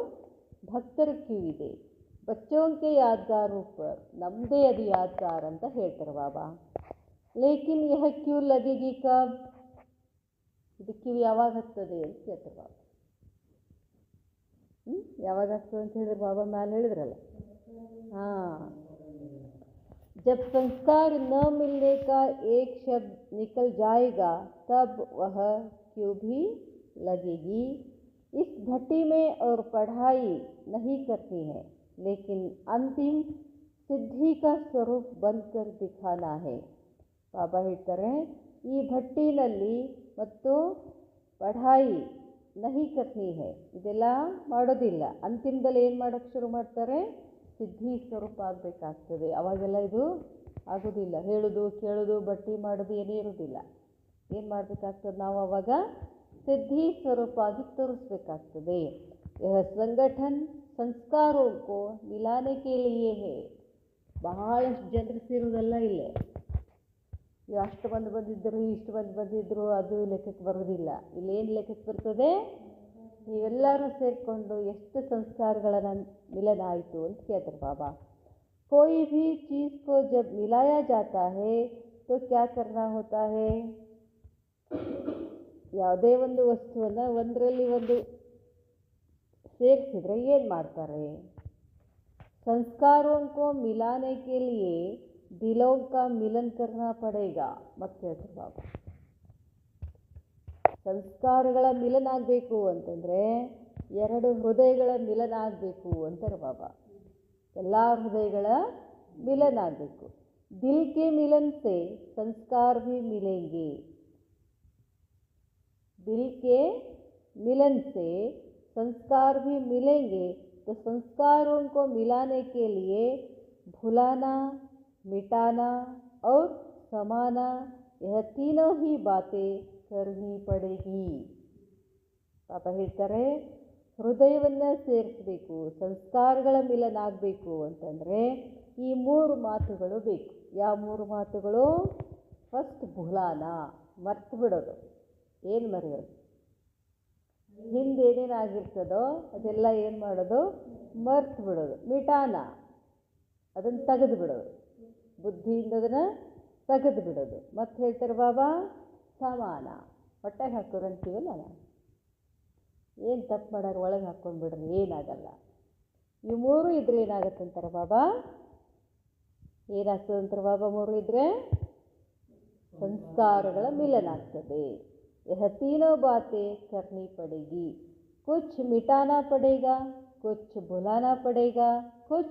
ಭಕ್ತರ ಕ್ಯೂ ಇದೆ. ಬಚ್ಚೋಂಕೆ ಯಾದಗಾರ್ ऊपर ನಮ್ಮದೇ ಅದು ಯಾದಗಾರ್ ಅಂತ ಹೇಳ್ತಾರೆ ಬಾಬಾ. ಲೇಕಿನ್ ಯಹ ಕ್ಯೂ ಲಗೇಗಿ ಕಬ್? ಇದು ಕ್ಯೂ ಯಾವಾಗ ಹತ್ತದೆ ಅಂತ ಕೇಳ್ತಾರೆ ಬಾಬಾ. ಯಾವಾಗ ಆಗ್ತದೆ ಅಂತ ಹೇಳಿದ್ರೆ ಬಾಬಾ ಮ್ಯಾಲೆ ಹೇಳಿದ್ರಲ್ಲ. ಹಾಂ, जब संस्कार न मिलने का एक शब्द निकल जाएगा तब वह क्यों भी लगेगी. इस भट्टी में और पढ़ाई नहीं करनी है, लेकिन अंतिम सिद्धि का स्वरूप बनकर दिखाना है. ಬಾಬಾ ಹೇಳ್ತಾರೆ ಈ ಭಟ್ಟಿನಲ್ಲಿ ಮತ್ತು ಪಢಾಯಿ ನಹಿ ಕರ್ನಿ ಹೈ, ಇದೆಲ್ಲ ಮಾಡೋದಿಲ್ಲ. ಅಂತಿಮದಲ್ಲಿ ಏನು ಮಾಡೋಕ್ಕೆ ಶುರು ಮಾಡ್ತಾರೆ? ಸಿದ್ಧಿ ಸ್ವರೂಪ ಆಗಬೇಕಾಗ್ತದೆ. ಅವಾಗೆಲ್ಲ ಇದು ಆಗೋದಿಲ್ಲ. ಹೇಳೋದು ಕೇಳೋದು ಬಟ್ಟಿ ಮಾಡೋದು ಏನೇ ಇರೋದಿಲ್ಲ. ಏನು ಮಾಡಬೇಕಾಗ್ತದೆ? ನಾವು ಅವಾಗ ಸಿದ್ಧಿ ಸ್ವರೂಪ ಆಗಿ ತೋರಿಸ್ಬೇಕಾಗ್ತದೆ. ಯಹ ಸಂಗಠನ್ ಸಂಸ್ಕಾರೋ ಕೋ ಮಿಲಾನೆ ಕೆ ಲಿಯೇ ಹೇ. ಬಹಳಷ್ಟು ಜನರು ಸೇರೋದಲ್ಲ ಇಲ್ಲೇ. ಅಷ್ಟು ಮಂದಿ ಬಂದಿದ್ದರು, ಇಷ್ಟು ಮಂದಿ ಬಂದಿದ್ದರು, ಅದು ಲೆಕ್ಕಕ್ಕೆ ಬರೋದಿಲ್ಲ. ಇಲ್ಲೇನು ಲೆಕ್ಕಕ್ಕೆ ಬರ್ತದೆ? ನೀವೆಲ್ಲರೂ ಸೇರಿಕೊಂಡು ಎಷ್ಟು ಸಂಸ್ಕಾರಗಳ ಮಿಲನ ಆಯಿತು ಅಂತ ಕೇಳ್ತಾರೆ ಬಾಬಾ. ಕೋಯಿ ಭೀ ಚೀಸ್ ಕೋ ಜಬ್ ಮಿಲಾಯಾ ಜಾತಾ ಹೈ ತೋ ಕ್ಯಾ ಕರ್ನಾ ಹೋತಾ ಹೈ. ಯಾವುದೇ ಒಂದು ವಸ್ತುವನ್ನು ಒಂದರಲ್ಲಿ ಒಂದು ಸೇರಿಸಿದ್ರೆ ಏನು ಮಾಡ್ತಾರೆ? ಸಂಸ್ಕಾರೋं को मिलाने के लिए दिलों का मिलन करना पड़ेगा. ಮತ್ತೆ ಹೇಳ್ತಾರೆ ಬಾಬಾ, ಸಂಸ್ಕಾರಗಳ ಮಿಲನ ಆಗಬೇಕು ಅಂತಂದರೆ ಎರಡು ಹೃದಯಗಳ ಮಿಲನ ಆಗಬೇಕು ಅಂತಾರೆ ಬಾಬಾ. ಎಲ್ಲ ಹೃದಯಗಳ ಮಿಲನ ಆಗಬೇಕು. ದಿಲ್ ಕೆ ಮಿಲನ್ ಸೆ ಸಂಸ್ಕಾರ ಭಿ ಮಿಲೆಂಗೆ. दिल के मिलन से संस्कार भी मिलेंगे. तो संस्कारों को मिलाने के लिए भुलाना, मिटाना और समाना, यह तीनों ही बातें करनी पड़ेगी. ಪಾಪ ಹೇಳ್ತಾರೆ ಹೃದಯವನ್ನು ಸೇರಿಸಬೇಕು, ಸಂಸ್ಕಾರಗಳ ಮಿಲನ ಆಗಬೇಕು ಅಂತಂದರೆ ಈ ಮೂರು ಮಾತುಗಳು ಬೇಕು. ಯಾವ ಮೂರು ಮಾತುಗಳು? ಫಸ್ಟ್ ಭುಲಾನ, ಮರ್ತು ಬಿಡೋದು. ಏನು ಮರೆಯೋದು? ಹಿಂದೆ ಏನೇನಾಗಿರ್ತದೋ ಅದೆಲ್ಲ ಏನು ಮಾಡೋದು? ಮರ್ತು ಬಿಡೋದು. ಮಿಟಾನ, ಅದನ್ನು ತೆಗೆದು ಬಿಡೋದು, ಬುದ್ಧಿಯಿಂದ ಅದನ್ನು ತೆಗೆದು ಬಿಡೋದು. ಮತ್ತೆ ಹೇಳ್ತಾರೆ ಬಾಬಾ ಸಮಾನ, ಹೊಟ್ಟೆಗೆ ಹಾಕೋರು ಅಂತೀವಲ್ಲ ನಾವು. ಏನು ತಪ್ಪು ಮಾಡೋರು ಒಳಗೆ ಹಾಕ್ಕೊಂಡು ಬಿಡ್ರಿ, ಏನಾಗಲ್ಲ. ಇವು ಮೂರು ಇದ್ರೆ ಏನಾಗತ್ತಂತಾರೆ ಬಾಬಾ? ಏನಾಗ್ತದಂತಾರೆ ಬಾಬಾ? ಮೂರು ಇದ್ದರೆ ಸಂಸ್ಕಾರಗಳ ಮಿಲನ ಆಗ್ತದೆ. यह तीनों बातें करनी पड़ेगी. कुछ मिटाना पड़ेगा, कुछ भुलाना पड़ेगा, कुछ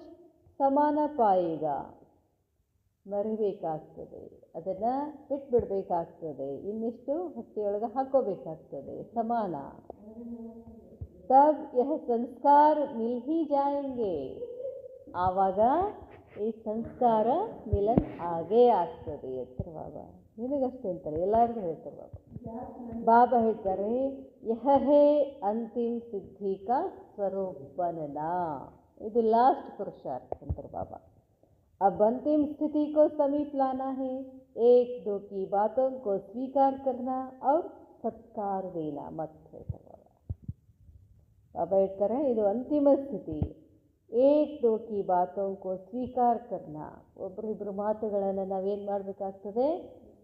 ಸಮಾನ ಪಾಯಿಗ. ಮರಿಬೇಕಾಗ್ತದೆ, ಅದನ್ನು ಬಿಟ್ಬಿಡ್ಬೇಕಾಗ್ತದೆ, ಇನ್ನಿಷ್ಟು ಹೊಟ್ಟೆಯೊಳಗೆ ಹಾಕೋಬೇಕಾಗ್ತದೆ, ಸಮಾನ. ತಬ್ ಯಹ ಸಂಸ್ಕಾರ ಮಿಲ್ ಹಿ ಜಾಯೆಂಗೆ. ಆವಾಗ ಈ ಸಂಸ್ಕಾರ ಮಿಲನ್ ಆಗೇ ಆಗ್ತದೆ ಅಂತಾರೆ ಬಾಬಾ. ನಿನಗಷ್ಟೇ ಅಂತಾರೆ, ಎಲ್ಲರಿಗೂ ಹೇಳ್ತಾರೆ ಬಾಬಾ. ಬಾಬಾ ಹೇಳ್ತಾರೆ, ಯಹ ಹೇ ಅಂತಿಮ ಸಿದ್ಧಿ ಕಾ ಸ್ವರೂಪ ಬನನಾ. ಇದು ಲಾಸ್ಟ್ पुरुषार्थ अंतर बाबा. अब अंतिम स्थिति को समीप लाना है. एक दो की बातों को स्वीकार करना और सत्कार देना मत ಹೇಳ್ತಾರೆ ಬಾಬಾ. ಬಾಬಾ ಹೇಳ್ತಾರೆ, ಇದು ಅಂತಿಮ ಸ್ಥಿತಿ. ಏಕ್ ದೋ ಕಿ ಬಾತೋं को स्वीकार करना. ಒಬ್ಬರಿಬ್ಬರು ಮಾತುಗಳನ್ನು ನಾವೇನು ಮಾಡಬೇಕಾಗ್ತದೆ?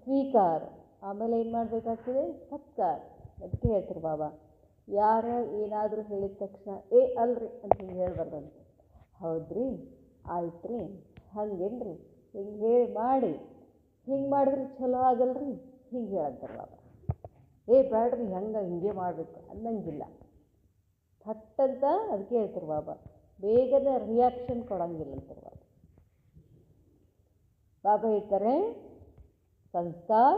ಸ್ವೀಕಾರ. ಆಮೇಲೆ ಏನು ಮಾಡಬೇಕಾಗ್ತದೆ? ಸತ್ಕಾರ. ಅದಕ್ಕೆ ಹೇಳ್ತಾರೆ ಬಾಬಾ, ಯಾರು ಏನಾದರೂ ಹೇಳಿದ ತಕ್ಷಣ ಅಲ್ರಿ ಅಂತ ಹಿಂಗೆ ಹೇಳ್ಬಾರ್ದಂತೆ. ಹೌದ್ರಿ, ಆಯ್ತು ರೀ, ಹಂಗೇನ್ರಿ, ಹಿಂಗೆ ಹೇಳಿ ಮಾಡಿ, ಹಿಂಗೆ ಮಾಡಿದ್ರೆ ಚಲೋ ಆಗಲ್ರಿ, ಹಿಂಗೆ ಹೇಳಂತಾರೆ ಬಾಬಾ. ಬೇಡ್ರಿ, ಹಿಂಗೆ ಮಾಡಬೇಕು ಅನ್ನಂಗಿಲ್ಲ. ಥಟ್ಟಂತ ಅದಕ್ಕೆ ಹೇಳ್ತಾರೆ ಬಾಬಾ, ಬೇಗನೆ ರಿಯಾಕ್ಷನ್ ಕೊಡೋಂಗಿಲ್ಲ ಅಂತಾರೆ ಬಾಬಾ. ಬಾಬಾ ಹೇಳ್ತಾರೆ, ಸಂಸ್ಕಾರ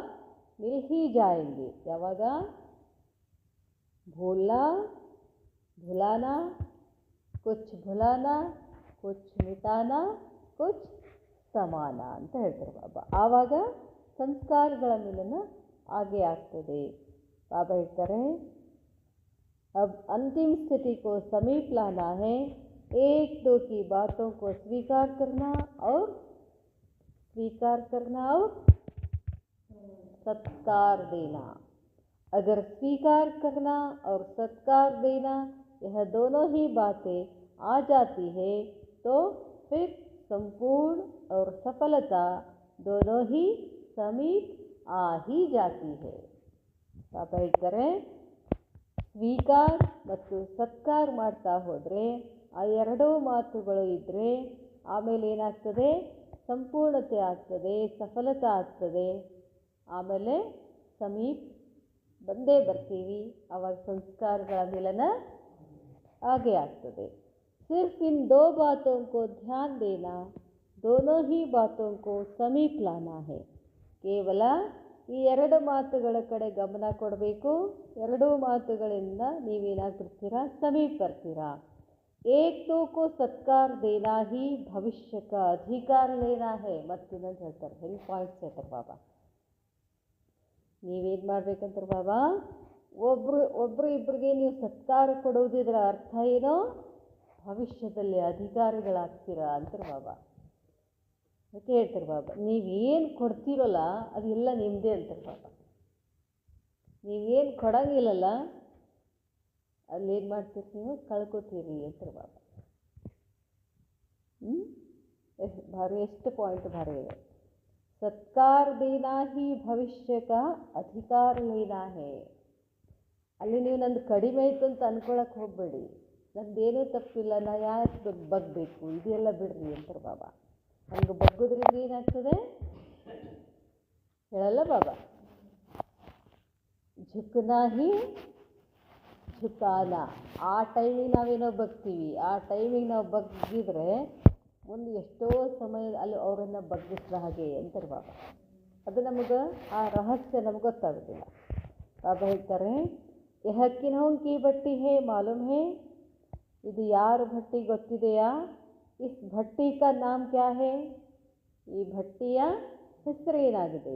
ಮಿಲ್ ಹಿ ಜಾಯೆಂಗೆ. ಯಾವಾಗ? ಭೂಲ್ನಾ, ಭುಲಾನಾ, ಕುಚ್ ಭುಲಾನಾ, ಕುಚ್ ಮಿಟಾನಾ, ಕುಚ್ ಸಮಾನ ಅಂತ ಹೇಳ್ತಾರೆ ಬಾಬಾ. ಆವಾಗ ಸಂಸ್ಕಾರಗಳ ಮಿಲನ ಆಗೇ ಆಗ್ತದೆ. ಬಾಬಾ ಹೇಳ್ತಾರೆ, अब अंतिम स्थिति को समीप लाना है. एक दो की बातों को स्वीकार करना और सत्कार देना. अगर स्वीकार करना और सत्कार देना यह दोनों ही बातें आ जाती है तो फिर संपूर्ण और सफलता दोनों ही समीप आ ही जाती है. ಬಾಬಾ ಹೇಳ್ತಾರೆ, ಸ್ವೀಕಾರ ಮತ್ತು ಸತ್ಕಾರ ಮಾಡ್ತಾ ಹೋದರೆ, ಆ ಎರಡೂ ಮಾತುಗಳು ಇದ್ದರೆ ಆಮೇಲೆ ಏನಾಗ್ತದೆ? ಸಂಪೂರ್ಣತೆ ಆಗ್ತದೆ, ಸಫಲತೆ ಆಗ್ತದೆ, ಆಮೇಲೆ ಸಮೀಪ ಬಂದೇ ಬರ್ತೀವಿ. ಆವಾಗ ಸಂಸ್ಕಾರಗಳ ಮಿಲನ ಆಗೇ ಆಗ್ತದೆ. सिर्फ इन दो बातों को ध्यान देना, दोनों ही बातों को समीप लाना है. ಕೇವಲ ಈ ಎರಡು ಮಾತುಗಳ ಕಡೆ ಗಮನ ಕೊಡಬೇಕು. ಎರಡೂ ಮಾತುಗಳಿಂದ ನೀವೇನಾಗ್ಬಿಡ್ತೀರಾ? ಸಮೀಪ ಬರ್ತೀರಾ. ಏಕ್ ದೋ ಕೋ ಸತ್ಕಾರ ದೇನಾ ಹಿ ಭವಿಷ್ಯ ಕಾ ಅಧಿಕಾರ ಲೇನಾ ಹೇ. ಮತ್ತಿನ್ನೊಂದು ಹೇಳ್ತಾರೆ, ಹೆಂಗೆ ಪಾಯಿಂಟ್ಸ್ ಹೇಳ್ತಾರೆ ಬಾಬಾ. ನೀವೇನು ಮಾಡ್ಬೇಕಂತಾರೆ ಬಾಬಾ? ಒಬ್ಬರು ಇಬ್ಬರಿಗೆ ನೀವು ಸತ್ಕಾರ ಕೊಡುವುದಿದ್ರ ಅರ್ಥ ಏನೋ? ಭವಿಷ್ಯದಲ್ಲಿ ಅಧಿಕಾರಿಗಳಾಗ್ತೀರಾ ಅಂತಾರೆ ಬಾಬಾ. ಅದಕ್ಕೆ ಹೇಳ್ತಾರೆ ಬಾಬಾ, ನೀವೇನು ಕೊಡ್ತೀರಲ್ಲ ಅದೆಲ್ಲ ನಿಮ್ಮದೇ ಅಂತಾರೆ ಬಾಬಾ. ನೀವೇನು ಕೊಡೋಂಗಿಲ್ಲಲ್ಲ ಅಲ್ಲೇನು ಮಾಡ್ತೀರಿ? ನೀವು ಕಳ್ಕೊತೀರಿ ಅಂತಾರೆ ಬಾಬಾ. ಭಾರಿ, ಎಷ್ಟು ಪಾಯಿಂಟ್ ಭಾರಿ ಇದೆ. ಸತ್ಕಾರ ದೇನಾ ಹಿ ಭವಿಷ್ಯ ಕಾ ಅಧಿಕಾರ ಲೇನಾ ಹೇ. ಅಲ್ಲಿ ನೀವು ನಂದು ಕಡಿಮೆ ಆಯಿತು ಅಂತ ಅನ್ಕೊಳಕ್ಕೆ ಹೋಗಬೇಡಿ. ನಂದೇನೂ ತಪ್ಪಿಲ್ಲ, ನಾ ಯಾಕೆ ಬಗ್ಬೇಕು, ಇದೆಲ್ಲ ಬಿಡ್ರಿ ಅಂತಾರೆ ಬಾಬಾ. ಹಂಗೆ ಬಗ್ಗೋದ್ರಿಂದ ಏನಾಗ್ತದೆ ಹೇಳಲ್ಲ ಬಾಬಾ. ಝುಕ್ನಾ ಹಿ ಝುಕಾನ. ಆ ಟೈಮಿಗೆ ನಾವೇನೋ ಬಗ್ತೀವಿ, ಆ ಟೈಮಿಗೆ ನಾವು ಬಗ್ಗಿದ್ರೆ ಮುಂದೆ ಎಷ್ಟೋ ಸಮಯ ಅಲ್ಲಿ ಅವರನ್ನು ಬಗ್ಗಿಸಿದ ಹಾಗೆ ಅಂತಾರೆ ಬಾಬಾ. ಅದು ನಮಗೆ ಆ ರಹಸ್ಯ ನಮಗೆ ಗೊತ್ತಾಗೋದಿಲ್ಲ. ಬಾಬಾ ಹೇಳ್ತಾರೆ, ಯಹ ಕಿನ್ಹೋಂಕಿ ಬಟ್ಟಿ ಹೇ ಮಾಲೂಮ್ ಹೇ. ಇದು ಯಾರು ಭಟ್ಟಿ ಗೊತ್ತಿದೆಯಾ? ಇಸ್ ಭಟ್ಟಿ ಕಾ ನಾಮ್ ಕ್ಯಾ ಹೇ. ಈ ಭಟ್ಟಿಯ ಹೆಸರೇನಾಗಿದೆ?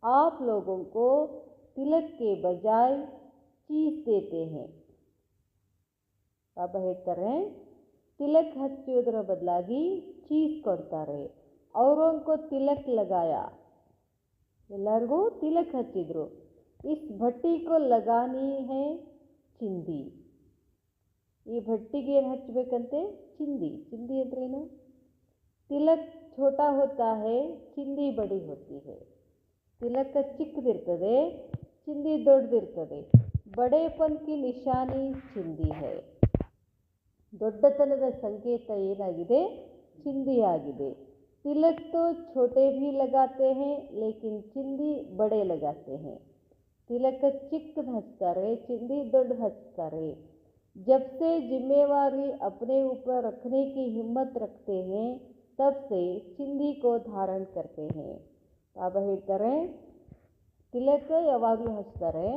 ಆಪ್ ಲೋಗೋಂ ಕೋ ತಿಲಕ್ ಕೆ ಬಜಾಯ್ ಚೀಸ್ ದೇತೆ ಹೇ. ಬಾಬಾ ಹೇಳ್ತಾರೆ, ತಿಲಕ್ ಹಚ್ಚುವುದರ ಬದಲಾಗಿ ಚೀಸ್ ಕೊಡ್ತಾರೆ. ಅವರೋಂಕೋ ತಿಲಕ್ ಲಗಾಯ. ಎಲ್ಲರಿಗೂ ತಿಲಕ್ ಹಚ್ಚಿದ್ರು. ಇಸ್ ಭಟ್ಟಿ ಕೋ ಲಗಾನಿ ಹೇ ಚಿಂದಿ. ಈ ಭಟ್ಟಿಗೆ ಏನು ಹಚ್ಚಬೇಕಂತೆ? ಚಿಂದಿ. ಚಿಂದಿ ಅಂದ್ರೇನು? ತಿಲಕ್ ಛೋಟಾ ಹೋತಾ ಹೇ, ಚಿಂದಿ ಬಡಿ ಹೋತಿ ಹೇ. ತಿಲಕ ಚಿಕ್ಕದಿರ್ತದೆ, ಚಿಂದಿ ದೊಡ್ಡದಿರ್ತದೆ. ಬಡೇಪನ್ ಕಿ ನಿಶಾನಿ ಚಿಂದಿ ಹೇ. ದೊಡ್ಡತನದ ಸಂಕೇತ ಏನಾಗಿದೆ? ಚಿಂದಿ ಆಗಿದೆ. ತಿಲಕ್ ತೋ ಛೋಟೆ ಭೀ ಲಗಾತೆ ಹೇ ಲೇಕಿನ್ ಚಿಂದಿ ಬಡೆ ಲಗಾತೆ ಹೇ. ತಿಲಕ ಚಿಕ್ಕದು ಹಚ್ತಾರೆ, ಚಿಂದಿ ದೊಡ್ಡದು ಹಚ್ತಾರೆ. जब से जिम्मेवारी अपने ऊपर रखने की हिम्मत रखते हैं तब से ಚಿಂದಿ को धारण करते हैं. ಬಾಬಾ ಹೇಳ್ತಾರೆ ತಿಲಕ ಯಾವಾಗಲೂ ಹಚ್ತಾರೆ,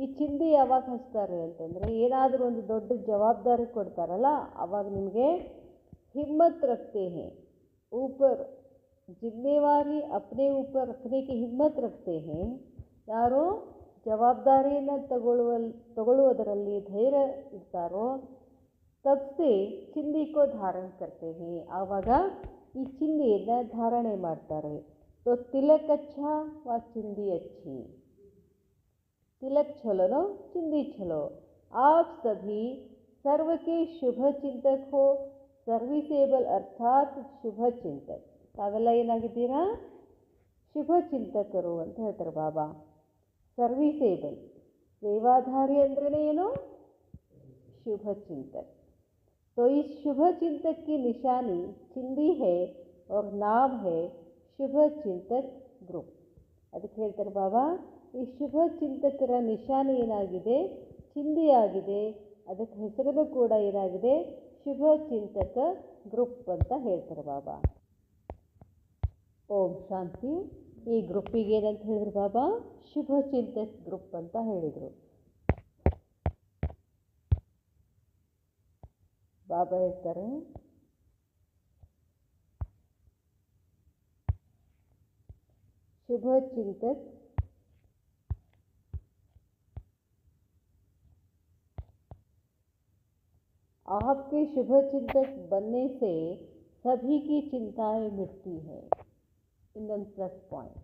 ಈ ಚಿಂದಿ ಯಾವಾಗ ಹಚ್ತಾರೆ ಅಂತಂದರೆ ಏನಾದರೂ ಒಂದು ದೊಡ್ಡ ಜವಾಬ್ದಾರಿ ಕೊಡ್ತಾರಲ್ಲ ಆವಾಗ ನಿಮಗೆ ಹಿಮ್ಮತ್ ರखते हैं. ऊपर जिम्मेवारी अपने ऊपर रखने की हिम्मत रखते हैं. ಯಾರು ಜವಾಬ್ದಾರಿಯನ್ನು ತಗೊಳ್ಳುವುದರಲ್ಲಿ ಧೈರ್ಯ ಇರ್ತಾರೋ ತಪ್ಸೆ ಚಿಂದಿ ಕೋ ಧಾರಣ करते हैं. ಆವಾಗ ಈ ಚಿಂದಿಯನ್ನು ಧಾರಣೆ ಮಾಡ್ತಾರೆ. तो तिलक अच्छा व चिंदी अच्छी. तिलक छलो चिंदी छलो. आप सभी सर्व के शुभ चिंतक हो. सर्विसेबल अर्थात शुभ चिंतक. ತಾವೆಲ್ಲ ಏನಾಗಿದ್ದೀರಾ? ಶುಭ ಚಿಂತಕರು ಅಂತ ಹೇಳ್ತಾರೆ ಬಾಬಾ. सर्विसेबल सेवाधारी अंद्रे ಏನು? शुभ चिंतक. तो इस शुभ चिंतक की निशानी चिंदी है और नाम है शुभ चिंतक ग्रुप. ಅದಕ್ಕೆ ಹೇಳ್ತಾರೆ ಬಾಬಾ, ಈ ಶುಭ ಚಿಂತಕರ ನಿಶಾನಿ ಏನಾಗಿದೆ? ಚಿಂದಿ ಆಗಿದೆ. ಅದಕ್ಕೆ ಹೆಸರು ಕೂಡ ಏನಾಗಿದೆ? ಶುಭ ಚಿಂತಕ ಗ್ರೂಪ್ ಅಂತ ಹೇಳ್ತಾರೆ ಬಾಬಾ. ಓಂ ಶಾಂತಿ. ಈ ಗ್ರೂಪಿಗೆ ಏನಂತ ಹೇಳಿದ್ರು ಬಾಬಾ? ಶುಭ ಚಿಂತಕ್ ಗ್ರೂಪ್ ಅಂತ ಹೇಳಿದರು. ಬಾಬಾ ಹೇಳ್ತಾರೆ, शुभ चिंतक आपके शुभ चिंतक बनने से सभी की चिंताएं मिटती हैं. ಇನ್ನೊಂದು ಪ್ಲಸ್ ಪಾಯಿಂಟ್,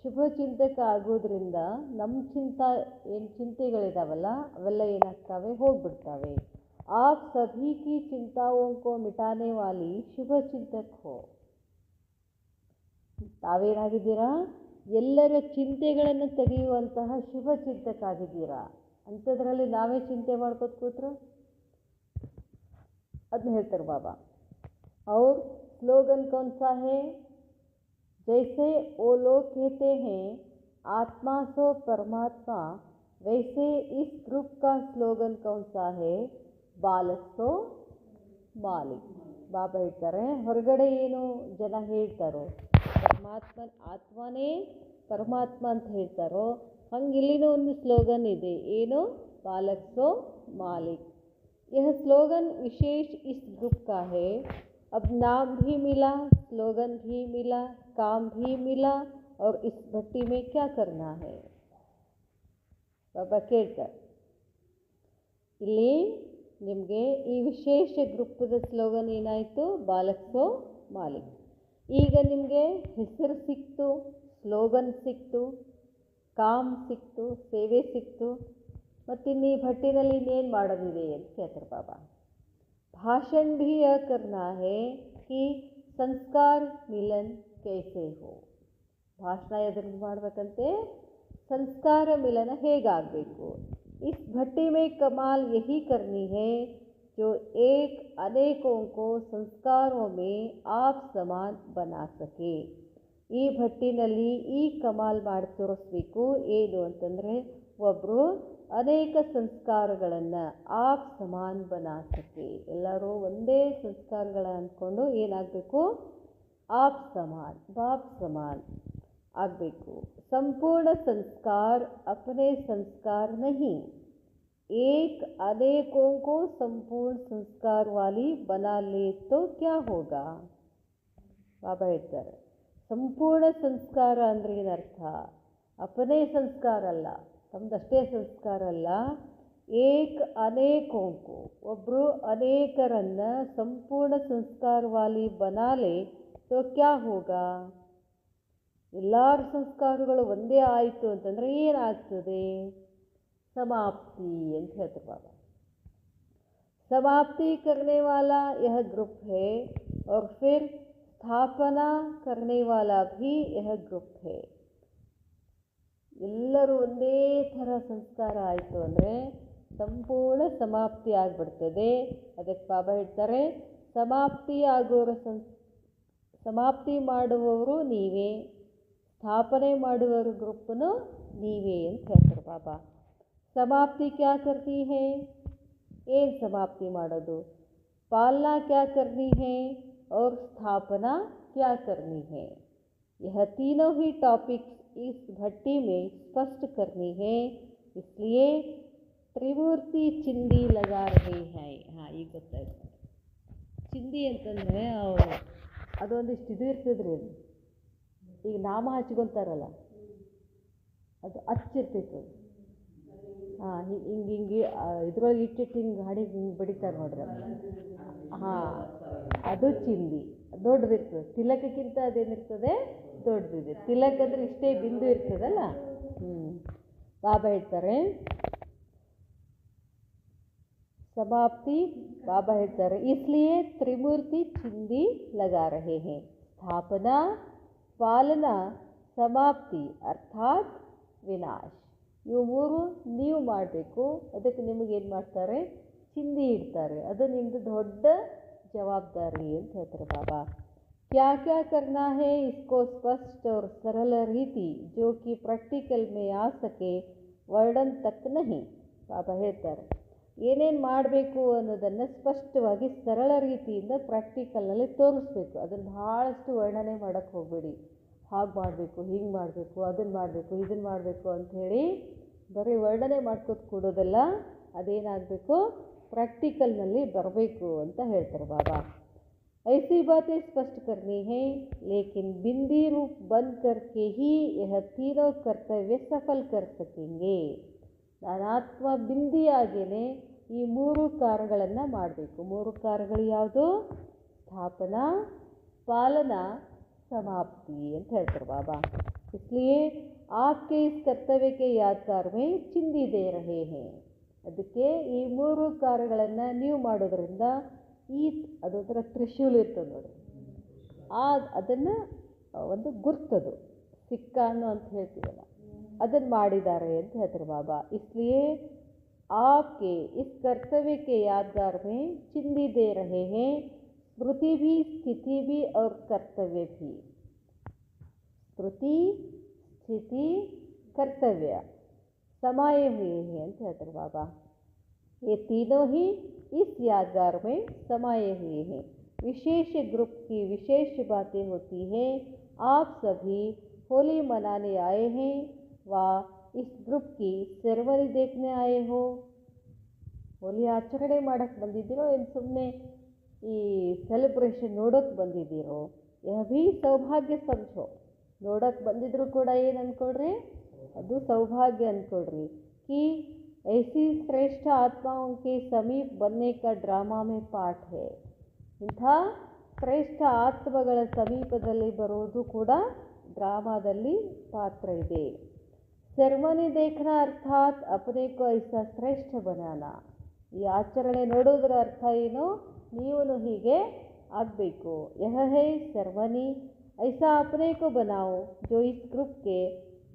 ಶುಭ ಚಿಂತಕ ಆಗೋದ್ರಿಂದ ನಮ್ಮ ಚಿಂತೆಗಳಿದಾವಲ್ಲ ಅವೆಲ್ಲ ಏನಾಗ್ತವೆ? ಹೋಗ್ಬಿಡ್ತವೆ. आप सभी की चिंताओं को मिटाने वाली शुभ चिंतक हो. ತಾವೇನಾಗಿದ್ದೀರಾ? ಎಲ್ಲರ ಚಿಂತೆಗಳನ್ನು ತೆಗೆಯುವಂತಹ ಶುಭ ಚಿಂತಕ ಆಗಿದ್ದೀರಾ. ಅಂಥದ್ರಲ್ಲಿ ನಾವೇ ಚಿಂತೆ ಮಾಡ್ಕೋತ ಕೂತ್ರು ಅದನ್ನ ಹೇಳ್ತಾರೆ ಬಾಬಾ. और स्लोगन कौन सा है? जैसे वो लोग कहते हैं आत्मा सो परमात्मा, वैसे इस ग्रुप का स्लोगन कौन सा है? बालक सो मालिक. ಬಾಬಾ ಹೇಳ್ತಾರೆ, ಹೊರಗಡೆ ಏನು ಜನ ಹೇಳ್ತಾರೋ ಆತ್ಮನೇ ಪರಮಾತ್ಮ ಅಂತ ಹೇಳ್ತಾರೋ ಹಂಗೆ ಇಲ್ಲಿನೂ ಒಂದು ಸ್ಲೋಗನ್ ಇದೆ. ಏನು? ಬಾಲಕ್ ಸೋ ಮಾಲಿಕ್. यह स्लोगन विशेष इस ग्रुप का है. अब नाम भी मिला, स्लोगन भी मिला, काम भी मिला और इस भट्टी में क्या करना है? ಬಾಬಾ ಕೇಳ್ತಾರೆ, ಇಲ್ಲಿ ನಿಮಗೆ ಈ ವಿಶೇಷ ಗ್ರೂಪದ ಸ್ಲೋಗನ್ ಏನಾಯಿತು? ಬಾಲಕ್ ಸೋ ಮಾಲಿಕ್. ಈಗ ನಿಮಗೆ ಹೆಸರು ಸಿಕ್ತು, ಸ್ಲೋಗನ್ ಸಿಕ್ತು, ಕಾಮ್ ಸಿಕ್ತು, ಸೇವೆ ಸಿಕ್ತು, ಮತ್ತಿನ್ನು ಈ ಭಟ್ಟಿನಲ್ಲಿ ಇನ್ನೇನು ಮಾಡೋದಿದೆ ಅಂತ ಕೇಳ್ತಾರೆ ಬಾಬಾ. ಭಾಷಣ ಭೀ ಯಹ ಕರ್ನಾ ಹೈ ಕಿ ಸಂಸ್ಕಾರ ಮಿಲನ್ ಕೈಸೆ ಹೋ. ಭಾಷಣ ಎದುರು ಮಾಡಬೇಕಂತೆ ಸಂಸ್ಕಾರ ಮಿಲನ ಹೇಗಾಗಬೇಕು. इस भट्टी में कमाल यही करनी है जो एक अनेकों को संस्कारों में आप समान बना सके. ಈ ಭಟ್ಟಿನಲ್ಲಿ ಈ ಕಮಾಲ್ ಮಾಡಿ ತೋರಿಸ್ಬೇಕು. ಏನು ಅಂತಂದರೆ ಒಬ್ಬರು ಅನೇಕ ಸಂಸ್ಕಾರಗಳನ್ನು ಆಪ್ ಸಮಾನ್ ಬನಾ ಸಕೆ. ಎಲ್ಲರೂ ಒಂದೇ ಸಂಸ್ಕಾರಗಳ ಅಂದ್ಕೊಂಡು ಏನಾಗಬೇಕು? ಆಪ್ ಸಮಾನ್, ಬಾಪ್ ಸಮಾನ್ ಆಗಬೇಕು. संपूर्ण संस्कार अपने संस्कार नहीं, एक अनेकों को संपूर्ण संस्कार वाली बना ले तो क्या होगा? ಬಾಬಾ ಹೇಳ್ತಾರೆ, ಸಂಪೂರ್ಣ ಸಂಸ್ಕಾರ ಅಂದರೆ ಏನರ್ಥ? ಅಪನೇ ಸಂಸ್ಕಾರ ಅಲ್ಲ, ತಮ್ಮದಷ್ಟೇ ಸಂಸ್ಕಾರ ಅಲ್ಲ. ಏಕ್ ಅನೇಕೋಂಕು, ಒಬ್ಬರು ಅನೇಕರನ್ನು ಸಂಪೂರ್ಣ ಸಂಸ್ಕಾರವಾಲಿ ಬನಾಲೆ ತೋ ಕ್ಯಾ ಹೋಗಾ? ಎಲ್ಲರ ಸಂಸ್ಕಾರಗಳು ಒಂದೇ ಆಯಿತು ಅಂತಂದರೆ ಏನಾಗ್ತದೆ? ಸಮಾಪ್ತಿ ಅಂತ ಹೇಳ್ತಾರೆ ಬಾಬಾ. समाप्ति करने वाला यह ग्रुप है और फिर स्थापना करने वाला भी यह ग्रुप है. ಎಲ್ಲರೂ ಒಂದೇ ಥರ ಸಂಸ್ಕಾರ ಆಯಿತು ಅಂದರೆ ಸಂಪೂರ್ಣ ಸಮಾಪ್ತಿ ಆಗಿಬಿಡ್ತದೆ. ಅದಕ್ಕೆ ಬಾಬಾ ಹೇಳ್ತಾರೆ, ಸಮಾಪ್ತಿ ಮಾಡುವವರು ನೀವೇ, ಸ್ಥಾಪನೆ ಮಾಡುವವರು ಗ್ರೂಪನು ನೀವೇ ಅಂತ ಹೇಳ್ತಾರೆ ಬಾಬಾ. समाप्ति क्या करती है? ಏನು ಸಮಾಪ್ತಿ ಮಾಡೋದು, पालना क्या करनी है और स्थापना क्या करनी है। यह तीनों ही टॉपिक्स इस भट्टी में स्पष्ट करनी है, इसलिए त्रिमूर्ति चिंदी लगा रहे हैं। ಹಾಂ, ಈಗ ಗೊತ್ತಾಯ್ತು. ಚಿಂದಿ ಅಂತಂದರೆ ಅದೊಂದಿಷ್ಟು ಇದು ಇರ್ತದ್ರಿ. ಅದು ಈಗ ನಾಮ ಹಚ್ಕೊತಾರಲ್ಲ, ಅದು ಹಚ್ಚಿರ್ತೈತೆ. ಹಾಂ, ಹಿಂಗೆ ಇದ್ರೊಳಗೆ ಇಟ್ಟಿಟ್ಟು ಹಿಂಗೆ ಹಾಡಿಗೆ ಹಿಂಗೆ ಬಡಿತಾರೆ ನೋಡ್ರಿ. ಹಾಂ, ಅದು ಚಿಂದಿ ದೊಡ್ಡದಿರ್ತದೆ. ತಿಲಕಕ್ಕಿಂತ ಅದೇನಿರ್ತದೆ, ದೊಡ್ಡದಿದೆ. ತಿಲಕ್ ಅಂದರೆ ಇಷ್ಟೇ ಬಿಂದು ಇರ್ತದಲ್ಲ. ಬಾಬಾ ಹೇಳ್ತಾರೆ समाप्ति, बाबा ಹೇಳ್ತಾರೆ इसलिए त्रिमूर्ति चिंदी लगा रहे हैं। स्थापना, पालना, समाप्ति अर्थात विनाश, ಇವು ಮೂರು ನೀವು ಮಾಡಬೇಕು. ಅದಕ್ಕೆ ನಿಮಗೇನು ಮಾಡ್ತಾರೆ, ಚಿಂದಿ ಇಡ್ತಾರೆ. ಅದು ನಿಮ್ಮದು ದೊಡ್ಡ ಜವಾಬ್ದಾರಿ ಅಂತ ಹೇಳ್ತಾರೆ ಬಾಬಾ. क्या क्या करना है इसको स्पष्ट और सरल रीति जो कि प्रैक्टिकल में आ सके वर्णन तक नहीं. ಬಾಬಾ ಹೇಳ್ತಾರೆ ಏನೇನು ಮಾಡಬೇಕು ಅನ್ನೋದನ್ನು ಸ್ಪಷ್ಟವಾಗಿ ಸರಳ ರೀತಿಯಿಂದ ಪ್ರಾಕ್ಟಿಕಲ್ನಲ್ಲಿ ತೋರಿಸ್ಬೇಕು. ಅದನ್ನು ಭಾಳಷ್ಟು ವರ್ಣನೆ ಮಾಡೋಕ್ಕೆ ಹೋಗಬೇಡಿ. ಹಾಗೆ ಮಾಡಬೇಕು, ಹಿಂಗೆ ಮಾಡಬೇಕು, ಅದನ್ನು ಮಾಡಬೇಕು, ಇದನ್ನು ಮಾಡಬೇಕು ಅಂಥೇಳಿ ಬರೀ ವರ್ಣನೆ ಮಾಡ್ಕೋತ ಕೊಡೋದಲ್ಲ. ಅದೇನಾಗಬೇಕು, ಪ್ರಾಕ್ಟಿಕಲ್ನಲ್ಲಿ ಬರಬೇಕು ಅಂತ ಹೇಳ್ತಾರೆ ಬಾಬಾ. ऐसी बातें स्पष्ट करनी है, लेकिन बिंदी रूप बन करके ही यह तीनों कर्तव्य सफल कर सकेंगे. ನಾನಾತ್ಮ ಬಿಂದಿಯಾಗೇನೆ ಈ ಮೂರು ಕಾರ್ಯಗಳನ್ನು ಮಾಡಬೇಕು. ಮೂರು ಕಾರ್ಯಗಳು ಯಾವುದು? ಸ್ಥಾಪನಾ, ಪಾಲನಾ, समाप्ति ಅಂತ ಹೇಳ್ತಾರೆ ಬಾಬಾ. इसलिए आपके इस कर्तव्य के यादगार में चिंदी दे रहे हैं. ಅದಕ್ಕೆ ಈ ಮೂರು ಕಾರ್ಯಗಳನ್ನು ನೀವು ಮಾಡೋದ್ರಿಂದ ಅದೊಂಥರ ತ್ರಿಶೂಲ ಇರ್ತದೆ ನೋಡಿ, ಅದನ್ನು ಒಂದು ಗುರ್ತದು ಸಿಕ್ಕಾನು ಅಂತ ಹೇಳ್ತೀವಲ್ಲ, ಅದನ್ನು ಮಾಡಿದ್ದಾರೆ ಅಂತ ಹೇಳ್ತಾರೆ ಬಾಬಾ. इसलिए आपके इस कर्तव्य के यादगार में चिंदी दे रहे हैं, स्मृति भी, स्थिति भी और कर्तव्य भी. स्मृति, स्थिति, कर्तव्य समाये हुए हैं ಅಂತ ಹೇಳ್ತಾರೆ ಬಾಬಾ. ये तीनों ही इस यादगार में समाये हुए हैं. विशेष ग्रुप की विशेष बातें होती हैं. आप सभी होली मनाने आए हैं व इस ग्रुप की सेरेमनी देखने आए हो. ಹೋಲಿ ಆಚರಣೆ ಮಾಡೋಕ್ಕೆ ಬಂದಿದ್ದೀರೋ ಏನು ಸುಮ್ಮನೆ ಈ ಸೆಲೆಬ್ರೇಷನ್ ನೋಡೋಕ್ಕೆ ಬಂದಿದ್ದೀರೋ? ಯಹ ಭೀ ಸೌಭಾಗ್ಯ ಸಮझो. ನೋಡೋಕ್ಕೆ ಬಂದಿದ್ರು ಕೂಡ ಏನು ಅಂದ್ಕೊಳ್ರಿ, ಅದು ಸೌಭಾಗ್ಯ ಅಂದ್ಕೊಳ್ರಿ. कि ऐसी श्रेष्ठ आत्माओं के समीप बनने का ड्रामा में पाठ है. ಇಂಥ ಶ್ರೇಷ್ಠ ಆತ್ಮಗಳ ಸಮೀಪದಲ್ಲಿ ಬರೋದು ಕೂಡ ಡ್ರಾಮಾದಲ್ಲಿ ಪಾತ್ರ ಇದೆ. सेरेमनी देखना अर्थात अपने को ऐसा श्रेष्ठ बनाना. ಈ ಆಚರಣೆ ನೋಡೋದರ ಅರ್ಥ ಏನು, ನೀವು ಹೀಗೆ ಆಗಬೇಕು. यह है सेरेमनी. ऐसा अपने को बनाओ जो इस ग्रुप के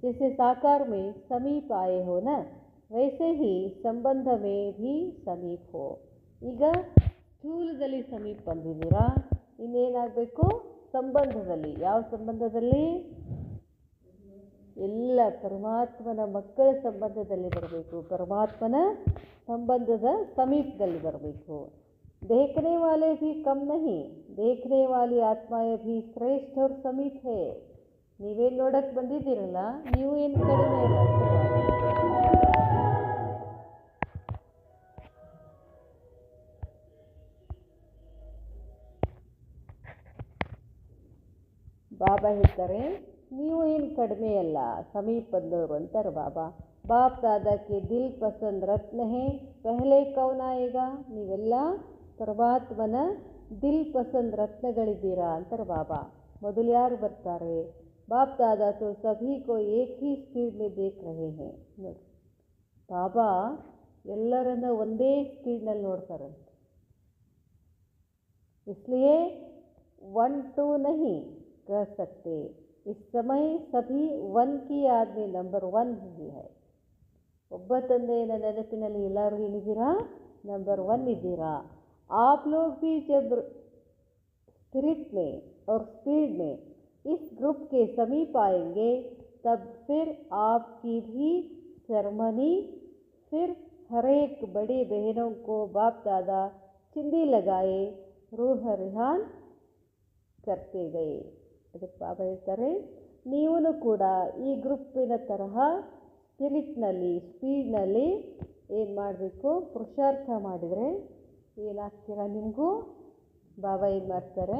जैसे साकार में समीप आए हो ना, वैसे ही संबंध में भी समीप हो. ಈಗ ಸ್ಥೂಲದಲ್ಲಿ ಸಮೀಪ ಬಂದಿದ್ದೀರಾ, ಇನ್ನೇನಾಗಬೇಕು, ಸಂಬಂಧದಲ್ಲಿ. ಯಾವ ಸಂಬಂಧದಲ್ಲಿ? ಎಲ್ಲ ಪರಮಾತ್ಮನ ಮಕ್ಕಳ ಸಂಬಂಧದಲ್ಲಿ ಬರಬೇಕು, ಪರಮಾತ್ಮನ ಸಂಬಂಧದ ಸಮೀಪದಲ್ಲಿ ಬರಬೇಕು. देखने वाले भी कम नहीं, देखने वाली आत्माएं भी श्रेष्ठ और समीप है. ನೀವೇನು ನೋಡಕ್ಕೆ ಬಂದಿದ್ದೀರಲ್ಲ, ನೀವು ಏನು ಕಡಿಮೆ ಇಲ್ಲ. ಬಾಬಾ ಹೇಳ್ತಾರೆ ನೀವು ಏನು ಕಡಿಮೆ ಅಲ್ಲ, ಸಮೀಪ ಬಂದವರು ಅಂತಾರೆ ಬಾಬಾ. ಬಾಪ್ ದಾದಾ ಕೆ ದಿಲ್ ಪಸಂದ್ ರತ್ನ ಹೇ, ಪೆಹಲೆ ಕೌನ್ ಆಯೇಗಾ. ನೀವೆಲ್ಲ ಪರಮಾತ್ಮನ ದಿಲ್ ಪಸಂದ್ ರತ್ನಗಳಿದ್ದೀರಾ ಅಂತಾರೆ ಬಾಬಾ. ಮೊದಲು ಯಾರು ಬರ್ತಾರೆ? ಬಾಪ್ ದಾದಾ ತೋ ಸಭಿ ಕೋ ಏಕ್ ಹಿ ಸ್ಪೀಡ್ ಮೇ ದೇಖ್ ರಹೇ ಹೇ. ನೋಡಿ, ಬಾಬಾ ಎಲ್ಲರನ್ನ ಒಂದೇ ಸ್ಪೀಡ್ನಲ್ಲಿ ನೋಡ್ತಾರಂತೆ. इसलिए 1 2 नहीं कह सकते. इस समय सभी 1 की याद में नंबर 1 ही है. ಒಬ್ಬ ತಂದೆಯ ನೆನಪಿನಲ್ಲಿ ಎಲ್ಲರೂ ಏನಿದ್ದೀರಾ? नंबर 1 ಇದ್ದೀರಾ. आप लोग भी जब स्पिरिट में और स्पीड में इस ग्रुप के समीप आएंगे, तब फिर आपकी भी सेरेमनी, फिर हर एक बड़ी बहनों को बाप दादा चिंदी लगाए रूह रिहान करते गए. ಅದಕ್ಕೆ ಬಾಬಾ ಹೇಳ್ತಾರೆ, ನೀವೂ ಕೂಡ ಈ ಗ್ರೂಪಿನ ತರಹ ಸ್ಪೀಡ್ನಲ್ಲಿ ಏನು ಮಾಡಬೇಕು, ಪುರುಷಾರ್ಥ ಮಾಡಿದರೆ ಏನಾಗ್ತೀರಾ, ನಿಮಗೂ ಬಾಬಾ ಏನು ಮಾಡ್ತಾರೆ,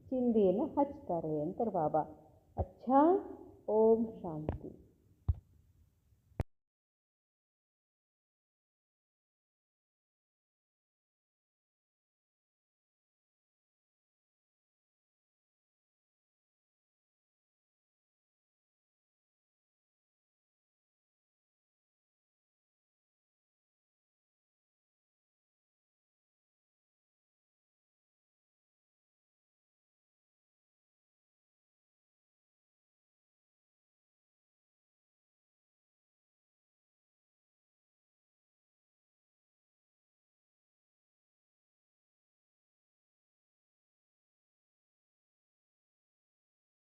ಚಿಂದಿಯನ್ನು ಹಚ್ತಾರೆ ಅಂತಾರೆ ಬಾಬಾ. ಅಚ್ಚಾ, ಓಂ ಶಾಂತಿ.